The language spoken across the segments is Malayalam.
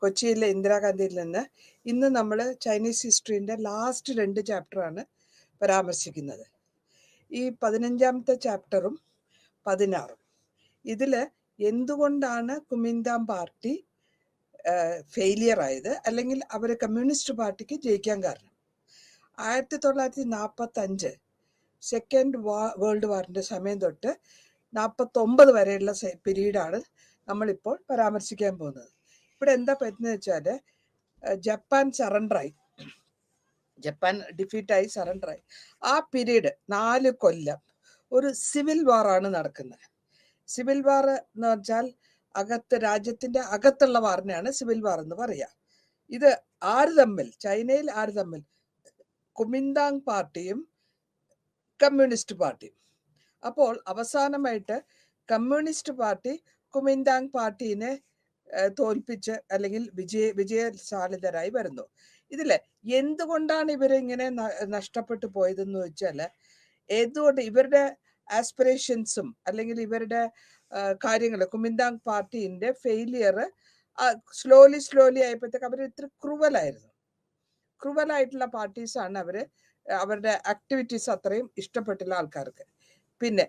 കൊച്ചിയിലെ ഇന്ദിരാഗാന്ധിയിൽ നിന്ന് ഇന്ന് നമ്മൾ ചൈനീസ് ഹിസ്റ്ററിൻ്റെ ലാസ്റ്റ് 2 ചാപ്റ്ററാണ് പരാമർശിക്കുന്നത്. ഈ 15ാമത്തെ ചാപ്റ്ററും 16ഉം ഇതിൽ എന്തുകൊണ്ടാണ് കുമിന്താം പാർട്ടി ഫെയിലിയർ ആയത്, അല്ലെങ്കിൽ അവർ കമ്മ്യൂണിസ്റ്റ് പാർട്ടിക്ക് ജയിക്കാൻ കാരണം. 1945 സെക്കൻഡ് വേൾഡ് വാറിൻ്റെ സമയം തൊട്ട് 49 വരെയുള്ള പീരീഡാണ് നമ്മളിപ്പോൾ പരാമർശിക്കാൻ പോകുന്നത്. ഇവിടെ എന്താ പറ്റുന്നത് വെച്ചാൽ ജപ്പാൻ സറണ്ടറായി, ജപ്പാൻ ഡിഫീറ്റായി സറണ്ടറായി. ആ പീരീഡ് 4 കൊല്ലം ഒരു സിവിൽ വാറാണ് നടക്കുന്നത്. സിവിൽ വാർ എന്ന് വെച്ചാൽ രാജ്യത്തിൻ്റെ അകത്തുള്ള വാറിനെയാണ് സിവിൽ വാർ എന്ന് പറയുക. ഇത് ആര് തമ്മിൽ, ചൈനയിൽ ആര് തമ്മിൽ? കുമിന്താങ് പാർട്ടിയും കമ്മ്യൂണിസ്റ്റ് പാർട്ടിയും. അപ്പോൾ അവസാനമായിട്ട് കമ്മ്യൂണിസ്റ്റ് പാർട്ടി കുമിന്താങ് പാർട്ടീനെ തോൽപ്പിച്ച് അല്ലെങ്കിൽ വിജയശാലിതരായി വരുന്നു. ഇതിൽ എന്തുകൊണ്ടാണ് ഇവരിങ്ങനെ നഷ്ടപ്പെട്ടു പോയതെന്ന് വെച്ചാൽ, എന്തുകൊണ്ട് ഇവരുടെ ആസ്പിറേഷൻസും അല്ലെങ്കിൽ ഇവരുടെ കാര്യങ്ങൾ, കുമിന്താങ് പാർട്ടീൻ്റെ ഫെയിലിയർ സ്ലോലി ആയപ്പോഴത്തേക്ക് അവർ ഇത്ര ക്രൂവലായിട്ടുള്ള പാർട്ടീസാണ് അവർ. അവരുടെ ആക്ടിവിറ്റീസ് അത്രയും ഇഷ്ടപ്പെട്ടില്ല ആൾക്കാർക്ക്. പിന്നെ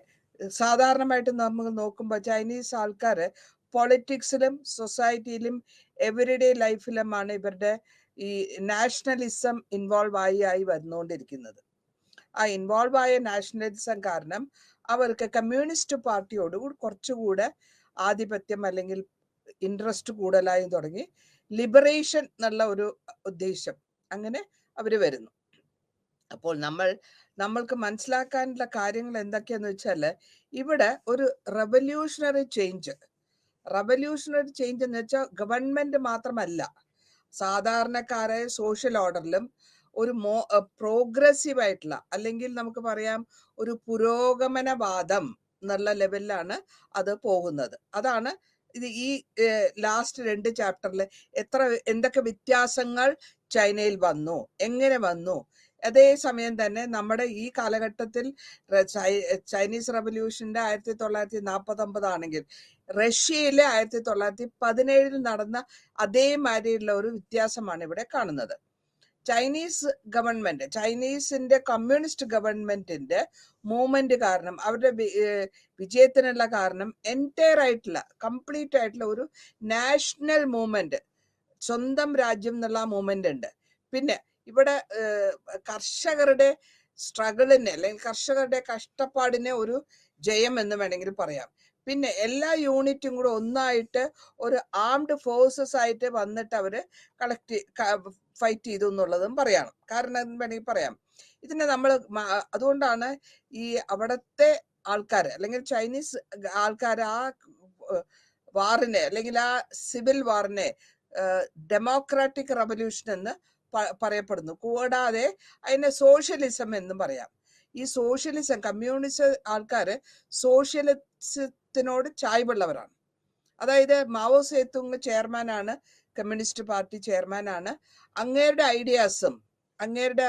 സാധാരണമായിട്ട് നമ്മൾ നോക്കുമ്പോൾ ചൈനീസ് ആൾക്കാർ പൊളിറ്റിക്സിലും സൊസൈറ്റിയിലും എവറിഡേ ലൈഫിലുമാണ് ഇവരുടെ ഈ നാഷണലിസം ഇൻവോൾവ് ആയി വന്നുകൊണ്ടിരിക്കുന്നത്. ആ ഇൻവോൾവ് ആയ നാഷണലിസം കാരണം അവർക്ക് കമ്മ്യൂണിസ്റ്റ് പാർട്ടിയോട് കുറച്ചുകൂടെ ആധിപത്യം അല്ലെങ്കിൽ ഇൻട്രസ്റ്റ് കൂടുതലായും തുടങ്ങി. ലിബറേഷൻ എന്നുള്ള ഒരു ഉദ്ദേശം, അങ്ങനെ അവർ വരുന്നു. അപ്പോൾ നമ്മൾക്ക് മനസ്സിലാക്കാനുള്ള കാര്യങ്ങൾ എന്തൊക്കെയാന്ന് വെച്ചാൽ, ഇവിടെ ഒരു റവല്യൂഷണറി ചേഞ്ച് എന്ന് വെച്ചാൽ ഗവൺമെന്റ് മാത്രമല്ല, സാധാരണക്കാരെ സോഷ്യൽ ഓർഡറിലും ഒരു പ്രോഗ്രസീവ് ആയിട്ടുള്ള, അല്ലെങ്കിൽ നമുക്ക് പറയാം ഒരു പുരോഗമനവാദം എന്നുള്ള ലെവലിലാണ് അത് പോകുന്നത്. അതാണ് ഇത്. ഈ ലാസ്റ്റ് 2 ചാപ്റ്ററിൽ എന്തൊക്കെ വ്യത്യാസങ്ങൾ ചൈനയിൽ വന്നു, എങ്ങനെ വന്നു. അതേസമയം തന്നെ നമ്മുടെ ഈ കാലഘട്ടത്തിൽ ചൈനീസ് റവല്യൂഷന്റെ 1949 ആണെങ്കിൽ റഷ്യയിലെ 1917 നടന്ന അതേമാതിരിയുള്ള ഒരു വ്യത്യാസമാണ് ഇവിടെ കാണുന്നത്. ചൈനീസ് ഗവൺമെന്റ്, ചൈനീസിന്റെ കമ്മ്യൂണിസ്റ്റ് ഗവൺമെന്റിന്റെ മൂവ്മെന്റ് കാരണം, അവരുടെ വിജയത്തിനുള്ള കാരണം കംപ്ലീറ്റ് ആയിട്ടുള്ള ഒരു നാഷണൽ മൂവ്മെന്റ്, സ്വന്തം രാജ്യം എന്നുള്ള മൂവ്മെന്റ് ഉണ്ട്. പിന്നെ ഇവിടെ കർഷകരുടെ സ്ട്രഗിളിനെ അല്ലെങ്കിൽ കർഷകരുടെ കഷ്ടപ്പാടിനെ ഒരു ജയം എന്ന് വേണമെങ്കിൽ പറയാം. പിന്നെ എല്ലാ യൂണിറ്റും കൂടെ ഒന്നായിട്ട് ഒരു ആംഡ് ഫോഴ്സസ് ആയിട്ട് വന്നിട്ട് അവര് ഫൈറ്റ് ചെയ്തു എന്നുള്ളതും പറയണം. കാരണം എന്ന് വേണമെങ്കിൽ പറയാം. ഇതിനെ നമ്മൾ അതുകൊണ്ടാണ് ഈ അവിടത്തെ ആൾക്കാർ അല്ലെങ്കിൽ ചൈനീസ് ആൾക്കാർ ആ വാറിനെ അല്ലെങ്കിൽ ആ സിവിൽ വാറിനെ ഡെമോക്രാറ്റിക് റവല്യൂഷൻ എന്ന് പറയപ്പെടുന്നു. കൂടാതെ അതിനെ സോഷ്യലിസം എന്നും പറയാം. ഈ സോഷ്യലിസം, കമ്മ്യൂണിസ്റ്റ് ആൾക്കാർ സോഷ്യലിസത്തിനോട് ചായ്വുള്ളവരാണ്. അതായത് മാവോ സേതുങ് ചെയർമാനാണ്, കമ്മ്യൂണിസ്റ്റ് പാർട്ടി ചെയർമാനാണ്. അങ്ങേരുടെ ഐഡിയാസും അങ്ങേരുടെ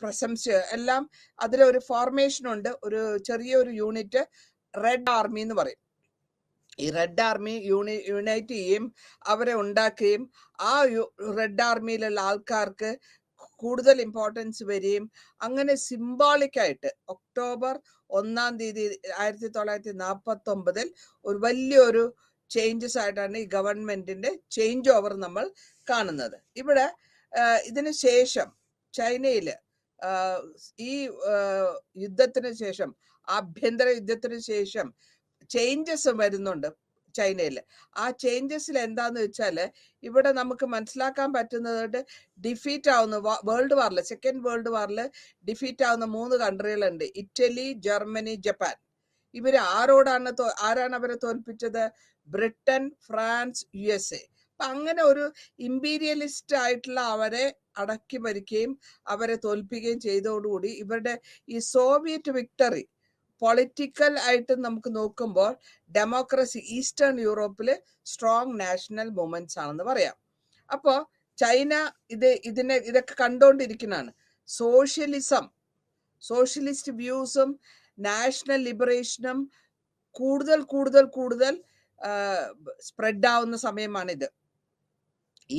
പ്രശംസ എല്ലാം അതിലൊരു ഫോർമേഷൻ ഉണ്ട്. ഒരു ചെറിയൊരു യൂണിറ്റ് റെഡ് ആർമി എന്ന് പറയും. ഈ റെഡ് ആർമി യുണൈറ്റ് ചെയ്യുകയും അവരെ ഉണ്ടാക്കുകയും ആ റെഡ് ആർമിയിലുള്ള ആൾക്കാർക്ക് കൂടുതൽ ഇമ്പോർട്ടൻസ് വരികയും അങ്ങനെ സിംബോളിക്കായിട്ട് ഒക്ടോബർ 1-ാം തീയതി 1949 ഒരു വലിയൊരു ചേഞ്ചസ് ആയിട്ടാണ് ഈ ഗവൺമെന്റിന്റെ ചേഞ്ച് ഓവർ നമ്മൾ കാണുന്നത്. ഇവിടെ ഇതിന് ശേഷം ചൈനയിൽ ഈ യുദ്ധത്തിന് ശേഷം, ആഭ്യന്തര യുദ്ധത്തിന് ശേഷം ചേഞ്ചസ് വരുന്നുണ്ട് ചൈനയിൽ. ആ ചേഞ്ചസിൽ എന്താന്ന് വെച്ചാൽ, ഇവിടെ നമുക്ക് മനസ്സിലാക്കാൻ പറ്റുന്നത് ഡിഫീറ്റ് ആവുന്ന വേൾഡ് വാറിൽ, സെക്കൻഡ് വേൾഡ് വാറിൽ ഡിഫീറ്റ് ആവുന്ന 3 കൺട്രികളുണ്ട്: ഇറ്റലി, ജർമ്മനി, ജപ്പാൻ. ഇവര് ആരാണ് അവരെ തോൽപ്പിച്ചത്? Britain, France, USA. അപ്പൊ അങ്ങനെ ഒരു ഇമ്പീരിയലിസ്റ്റ് ആയിട്ടുള്ള അവരെ അടക്കി ഭരിക്കുകയും അവരെ തോൽപ്പിക്കുകയും ചെയ്തതോടുകൂടി ഇവരുടെ ഈ സോവിയറ്റ് വിക്ടറി പൊളിറ്റിക്കൽ ആയിട്ട് നമുക്ക് നോക്കുമ്പോൾ ഡെമോക്രസി ഈസ്റ്റേൺ യൂറോപ്പില് സ്ട്രോങ് നാഷണൽ മൂവ്മെന്റ്സ് ആണെന്ന് പറയാം. അപ്പോൾ ചൈന ഇതൊക്കെ കണ്ടുകൊണ്ടിരിക്കുന്നതാണ്. സോഷ്യലിസ്റ്റ് വ്യൂസും നാഷണൽ ലിബറേഷനും കൂടുതൽ സ്പ്രെഡ് ആവുന്ന സമയമാണിത്.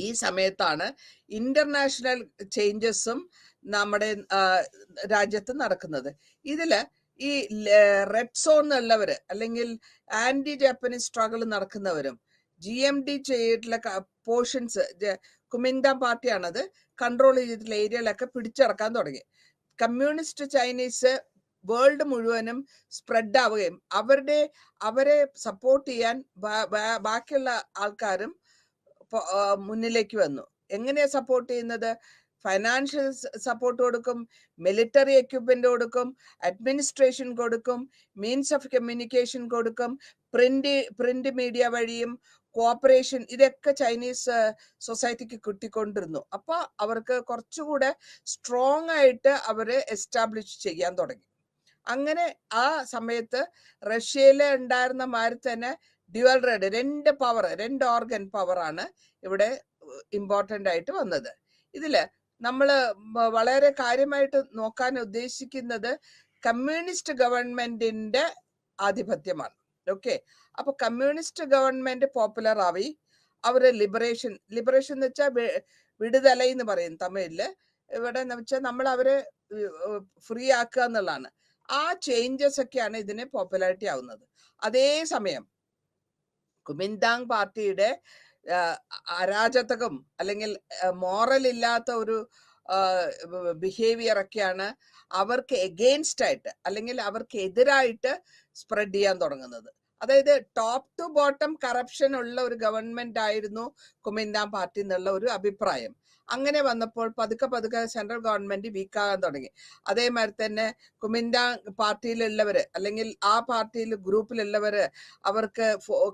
ഈ സമയത്താണ് ഇന്റർനാഷണൽ ചേഞ്ചസും നമ്മുടെ രാജ്യത്ത് നടക്കുന്നത്. ഇതില് ഈ റെഡ് സോൺ ഉള്ളവര് അല്ലെങ്കിൽ ആന്റി ജാപ്പനീസ് സ്ട്രഗിൾ നടക്കുന്നവരും GMD ചെയ്തിട്ടുള്ള പോർഷൻസ് കുമിന്താൻ പാർട്ടിയാണത് കൺട്രോൾ ചെയ്തിട്ടുള്ള ഏരിയകളൊക്കെ പിടിച്ചടക്കാൻ തുടങ്ങി. കമ്മ്യൂണിസ്റ്റ് ചൈനീസ് വേൾഡ് മുഴുവനും സ്പ്രെഡ് ആവുകയും അവരെ സപ്പോർട്ട് ചെയ്യാൻ ബാക്കിയുള്ള ആൾക്കാരും മുന്നിലേക്ക് വന്നു. എങ്ങനെയാ സപ്പോർട്ട് ചെയ്യുന്നത്? ഫൈനാൻഷ്യൽ സപ്പോർട്ട് കൊടുക്കും, മിലിറ്ററി എക്യുപ്മെന്റ് കൊടുക്കും, അഡ്മിനിസ്ട്രേഷൻ കൊടുക്കും, മീൻസ് ഓഫ് കമ്മ്യൂണിക്കേഷൻ കൊടുക്കും, പ്രിന്റ് മീഡിയ വഴിയും കോപ്പറേഷൻ, ഇതൊക്കെ ചൈനീസ് സൊസൈറ്റിക്ക് കിട്ടിക്കൊണ്ടിരുന്നു. അപ്പൊ അവർക്ക് കുറച്ചുകൂടെ സ്ട്രോങ് ആയിട്ട് അവര് എസ്റ്റാബ്ലിഷ് ചെയ്യാൻ തുടങ്ങി. അങ്ങനെ ആ സമയത്ത് റഷ്യയില് ഉണ്ടായിരുന്ന മാതിരി തന്നെ ഡ്യുവൽ റെഡ്, രണ്ട് ഓർഗൻ പവറാണ് ഇവിടെ ഇമ്പോർട്ടൻ്റ് ആയിട്ട് വന്നത്. ഇതില് നമ്മള് വളരെ കാര്യമായിട്ട് നോക്കാൻ ഉദ്ദേശിക്കുന്നത് കമ്മ്യൂണിസ്റ്റ് ഗവൺമെന്റിന്റെ ആധിപത്യമാണ്. ഓക്കെ, അപ്പൊ കമ്മ്യൂണിസ്റ്റ് ഗവൺമെന്റ് പോപ്പുലർ ആയി. അവര് ലിബറേഷൻ എന്ന് വെച്ചാൽ വിടുതല എന്ന് പറയും തമിഴില്. ഇവിടെ എന്ന് വെച്ചാൽ നമ്മൾ അവരെ ഫ്രീ ആക്കുക എന്നുള്ളതാണ്. ആ ചേഞ്ചസ് ഒക്കെയാണ് ഇതിന് പോപ്പുലാരിറ്റി ആവുന്നത്. അതേസമയം കുമിന്താങ് പാർട്ടിയുടെ അരാജകത്വം അല്ലെങ്കിൽ മോറൽ ഇല്ലാത്ത ഒരു ബിഹേവിയർ ഒക്കെയാണ് അവർക്ക് എഗെയിൻസ്റ്റ് ആയിട്ട് അല്ലെങ്കിൽ അവർക്ക് എതിരായിട്ട് സ്പ്രെഡ് ചെയ്യാൻ തുടങ്ങുന്നത്. അതായത് ടോപ്പ് ടു ബോട്ടം കറപ്ഷൻ ഉള്ള ഒരു ഗവൺമെന്റ് ആയിരുന്നു കുമിന്താങ് പാർട്ടി എന്നുള്ള ഒരു അഭിപ്രായം. അങ്ങനെ വന്നപ്പോൾ പതുക്കെ സെൻട്രൽ ഗവൺമെന്റ് വീക്കാകാൻ തുടങ്ങി. അതേമാതിരി തന്നെ കുമിന്താങ് പാർട്ടിയിലുള്ളവര് അല്ലെങ്കിൽ ആ പാർട്ടിയിൽ ഗ്രൂപ്പിലുള്ളവര് അവർക്ക്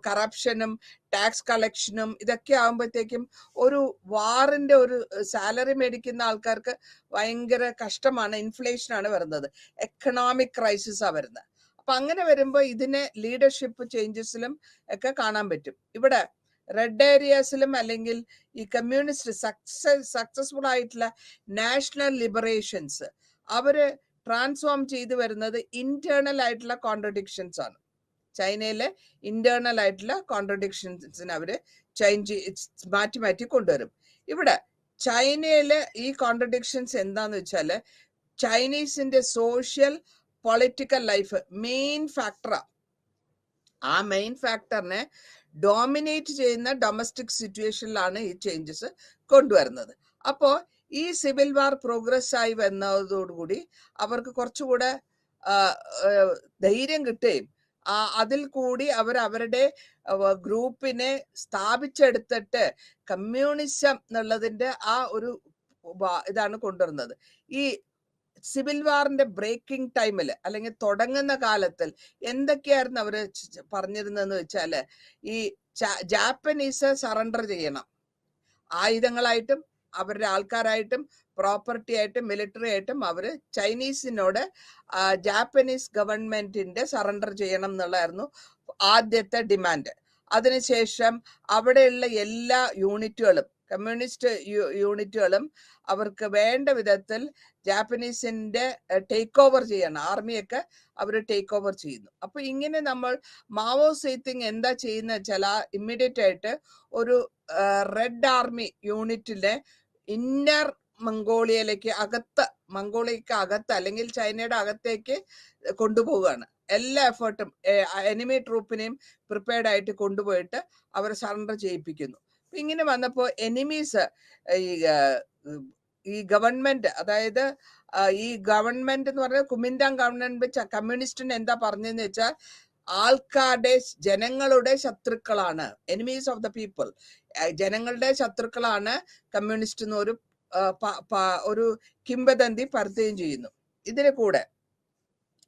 കറപ്ഷനും ടാക്സ് കളക്ഷനും ഇതൊക്കെ ആകുമ്പോഴത്തേക്കും ഒരു വാറിന്റെ ഒരു സാലറി മേടിക്കുന്ന ആൾക്കാർക്ക് ഭയങ്കര കഷ്ടമാണ്. ഇൻഫ്ലേഷനാണ് വരുന്നത്, എക്കണോമിക് ക്രൈസിസ് ആ വരുന്നത്. അപ്പൊ അങ്ങനെ വരുമ്പോൾ ഇതിനെ ലീഡർഷിപ്പ് ചേഞ്ചസിലും ഒക്കെ കാണാൻ പറ്റും. ഇവിടെ റെഡ് ഏരിയാസിലും അല്ലെങ്കിൽ ഈ കമ്മ്യൂണിസ്റ്റ് സക്സസ്ഫുൾ ആയിട്ടുള്ള നാഷണൽ ലിബറേഷൻസ് അവര് ട്രാൻസ്ഫോം ചെയ്തു വരുന്നത് ഇന്റേണൽ ആയിട്ടുള്ള കോൺട്രഡിക്ഷൻസ് ആണ്. ചൈനയിലെ ഇന്റേണൽ ആയിട്ടുള്ള കോൺട്രഡിക്ഷൻസിന് അവര് മാറ്റി കൊണ്ടുവരും. ഇവിടെ ചൈനയിലെ ഈ കോൺട്രഡിക്ഷൻസ് എന്താന്ന് വെച്ചാല് ചൈനീസിന്റെ സോഷ്യൽ പൊളിറ്റിക്കൽ ലൈഫ് മെയിൻ ഫാക്ടറാണ്. ആ മെയിൻ ഫാക്ടറിനെ ഡോമിനേറ്റ് ചെയ്യുന്ന ഡൊമസ്റ്റിക് സിറ്റുവേഷനിലാണ് ഈ ചേഞ്ചസ് കൊണ്ടുവരുന്നത്. അപ്പോൾ ഈ സിവിൽ വാർ പ്രോഗ്രസ് ആയി വന്നതോടുകൂടി അവർക്ക് കുറച്ചുകൂടെ ധൈര്യം കിട്ടുകയും അതിൽ കൂടി അവരുടെ ഗ്രൂപ്പിനെ സ്ഥാപിച്ചെടുത്തിട്ട് കമ്മ്യൂണിസം എന്നുള്ളതിന്റെ ആ ഒരു ഇതാണ് കൊണ്ടുവരുന്നത്. ഈ സിവിൽ വാറിന്റെ ബ്രേക്കിംഗ് ടൈമിൽ അല്ലെങ്കിൽ തുടങ്ങുന്ന കാലത്തിൽ എന്തൊക്കെയായിരുന്നു അവര് പറഞ്ഞിരുന്നതെന്ന് വെച്ചാല് ഈ ജാപ്പനീസ് സറണ്ടർ ചെയ്യണം, ആയുധങ്ങളായിട്ടും അവരുടെ ആൾക്കാരായിട്ടും പ്രോപ്പർട്ടി ആയിട്ടും മിലിറ്ററി ആയിട്ടും അവര് ചൈനീസിനോട് ജാപ്പനീസ് ഗവൺമെന്റിന്റെ സറണ്ടർ ചെയ്യണം എന്നുള്ളതായിരുന്നു ആദ്യത്തെ ഡിമാൻഡ്. അതിനുശേഷം അവിടെയുള്ള എല്ലാ യൂണിറ്റുകളും കമ്മ്യൂണിസ്റ്റ് യൂണിറ്റുകളും അവർക്ക് വേണ്ട വിധത്തിൽ ജാപ്പനീസിന്റെ ടേക്ക് ഓവർ ചെയ്യണം, ആർമിയൊക്കെ അവർ ടേക്ക് ഓവർ ചെയ്യുന്നു. അപ്പൊ ഇങ്ങനെ നമ്മൾ മാവോ സേതുങ് എന്താ ചെയ്യുന്ന വെച്ചാൽ ഇമ്മീഡിയറ്റ് ആയിട്ട് ഒരു റെഡ് ആർമി യൂണിറ്റിനെ ഇന്നർ മംഗോളിയക്ക് അകത്ത് അല്ലെങ്കിൽ ചൈനയുടെ അകത്തേക്ക് കൊണ്ടുപോവുകയാണ്. എല്ലാ എഫേർട്ടും എനിമി ട്രൂപ്പിനെയും പ്രിപ്പയർഡ് ആയിട്ട് കൊണ്ടുപോയിട്ട് അവർ സറണ്ടർ ചെയ്യിപ്പിക്കുന്നു. ഇങ്ങനെ വന്നപ്പോൾ എനിമീസ് ഈ ഗവൺമെന്റ്, അതായത് ഈ ഗവൺമെന്റ് എന്ന് പറഞ്ഞാൽ കുമിന്താങ് ഗവൺമെന്റ് കമ്മ്യൂണിസ്റ്റിന് എന്താ പറഞ്ഞതെന്ന് വെച്ചാൽ ആൾക്കാരുടെ ജനങ്ങളുടെ ശത്രുക്കളാണ്, എനിമീസ് ഓഫ് ദ പീപ്പിൾ, ജനങ്ങളുടെ ശത്രുക്കളാണ് കമ്മ്യൂണിസ്റ്റ് എന്ന് ഒരു കിംവദന്തി പരത്തുകയും ചെയ്യുന്നു. ഇതിന് കൂടെ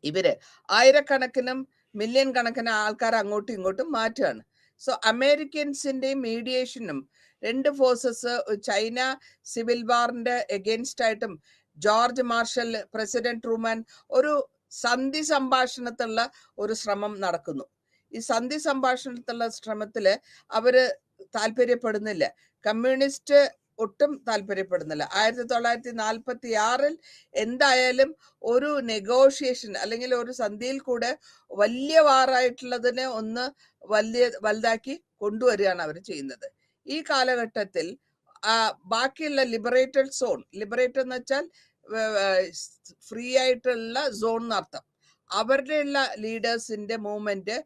ഇവര് ആയിരക്കണക്കിനും മില്യൺ കണക്കിന് ആൾക്കാർ അങ്ങോട്ടും ഇങ്ങോട്ടും മാറ്റുകയാണ്. സോ അമേരിക്കൻസിന്റെയും മീഡിയേഷനും രണ്ട് ഫോഴ്സസ് ചൈന സിവിൽ വാറിന്റെ എഗെയിൻസ്റ്റ് ആയിട്ടും ജോർജ് മാർഷൽ, പ്രസിഡന്റ് ട്രൂമാൻ ഒരു സന്ധി സംഭാഷണത്തിലുള്ള ഒരു ശ്രമം നടക്കുന്നു. ഈ സന്ധി സംഭാഷണത്തിലുള്ള ശ്രമത്തില് അവര് താല്പര്യപ്പെടുന്നില്ല, കമ്മ്യൂണിസ്റ്റ് ഒട്ടും താല്പര്യപ്പെടുന്നില്ല. 1946 എന്തായാലും ഒരു നെഗോഷിയേഷൻ അല്ലെങ്കിൽ ഒരു സന്ധിയിൽ കൂടെ വലിയ വാറായിട്ടുള്ളതിനെ ഒന്ന് വലുതാക്കി കൊണ്ടുവരികയാണ് അവർ ചെയ്യുന്നത്. ഈ കാലഘട്ടത്തിൽ ബാക്കിയുള്ള ലിബറേറ്റഡ് സോൺ, ലിബറേറ്റഡ് എന്ന് വെച്ചാൽ ഫ്രീ ആയിട്ടുള്ള സോൺ എന്നർത്ഥം, അവരുടെ ഉള്ള ലീഡേഴ്സിന്റെ മൂവ്മെന്റ്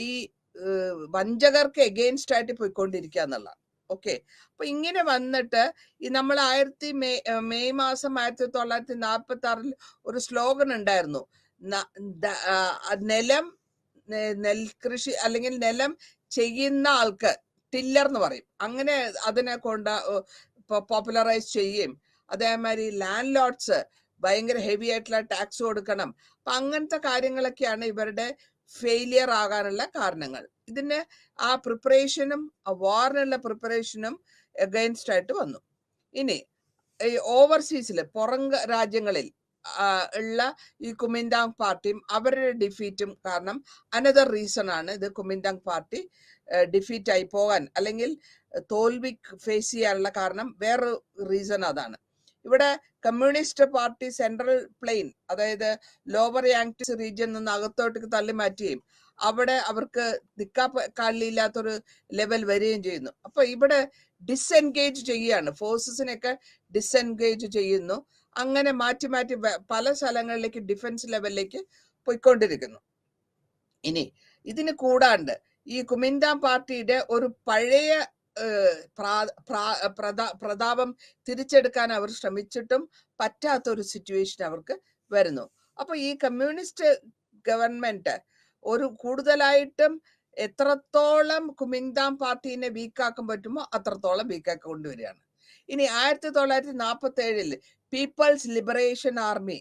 ഈ വഞ്ചകർക്ക് എഗെയിൻസ്റ്റ് ആയിട്ട് പോയിക്കൊണ്ടിരിക്കുക എന്നുള്ളതാണ്. ഓക്കെ, അപ്പൊ ഇങ്ങനെ വന്നിട്ട് ഈ നമ്മൾ മെയ് മാസം 1946 ഒരു സ്ലോഗൻ ഉണ്ടായിരുന്നു, നിലം നെൽകൃഷി അല്ലെങ്കിൽ നിലം ചെയ്യുന്ന ആൾക്ക് ടില്ലർ എന്ന് പറയും, അങ്ങനെ അതിനെ പോപ്പുലറൈസ് ചെയ്യുകയും അതേമാതിരി ലാൻഡ് ലോഡ്സ് ഭയങ്കര ഹെവി ആയിട്ടുള്ള ടാക്സ് കൊടുക്കണം. അപ്പൊ അങ്ങനത്തെ കാര്യങ്ങളൊക്കെയാണ് ഇവരുടെ ഫെയിലിയർ ആകാനുള്ള കാരണങ്ങൾ. ഇതിന് ആ പ്രിപ്പറേഷനും വാറിനുള്ള പ്രിപ്പറേഷനും അഗൈൻസ്റ്റ് ആയിട്ട് വന്നു. ഇനി ഈ ഓവർസീസിൽ പുറം രാജ്യങ്ങളിൽ ഉള്ള ഈ കുമിന്താങ് പാർട്ടിയും അവരുടെ ഡിഫീറ്റും കാരണം അനദർ റീസൺ ആണ് ഇത് കുമിന്താങ് പാർട്ടി ഡിഫീറ്റ് ആയി പോകാൻ അല്ലെങ്കിൽ തോൽവി ഫേസ് ചെയ്യാനുള്ള കാരണം വേറൊരു റീസൺ അതാണ്. ഇവിടെ കമ്മ്യൂണിസ്റ്റ് പാർട്ടി സെൻട്രൽ പ്ലെയിൻ, അതായത് ലോവർ യാങ്സ് റീജിയൻ നിന്ന് അകത്തോട്ട് തള്ളി മാറ്റുകയും അവിടെ അവർക്ക് നിക്കാക്കാലില്ലാത്തൊരു ലെവൽ വരികയും ചെയ്യുന്നു. അപ്പൊ ഇവിടെ ഡിസ്എൻഗേജ് ചെയ്യുകയാണ്, ഫോഴ്സസിനെയൊക്കെ ഡിസ്എൻഗേജ് ചെയ്യുന്നു. അങ്ങനെ മാറ്റി മാറ്റി പല സ്ഥലങ്ങളിലേക്ക് ഡിഫൻസ് ലെവലിലേക്ക് പോയിക്കൊണ്ടിരിക്കുന്നു. ഇനി ഇതിന് കൂടാണ്ട് ഈ കുമിന്താങ് പാർട്ടിയുടെ ഒരു പഴയ പ്രതാപം തിരിച്ചെടുക്കാൻ അവർ ശ്രമിച്ചിട്ടും പറ്റാത്ത ഒരു സിറ്റുവേഷൻ അവർക്ക് വരുന്നു. അപ്പൊ ഈ കമ്മ്യൂണിസ്റ്റ് ഗവൺമെന്റ് ഒരു കൂടുതലായിട്ടും എത്രത്തോളം കുമിന്താങ് പാർട്ടീനെ വീക്കാക്കാൻ പറ്റുമോ അത്രത്തോളം വീക്കാക്കി കൊണ്ടുവരികയാണ്. ഇനി 1947 പീപ്പിൾസ് ലിബറേഷൻ ആർമി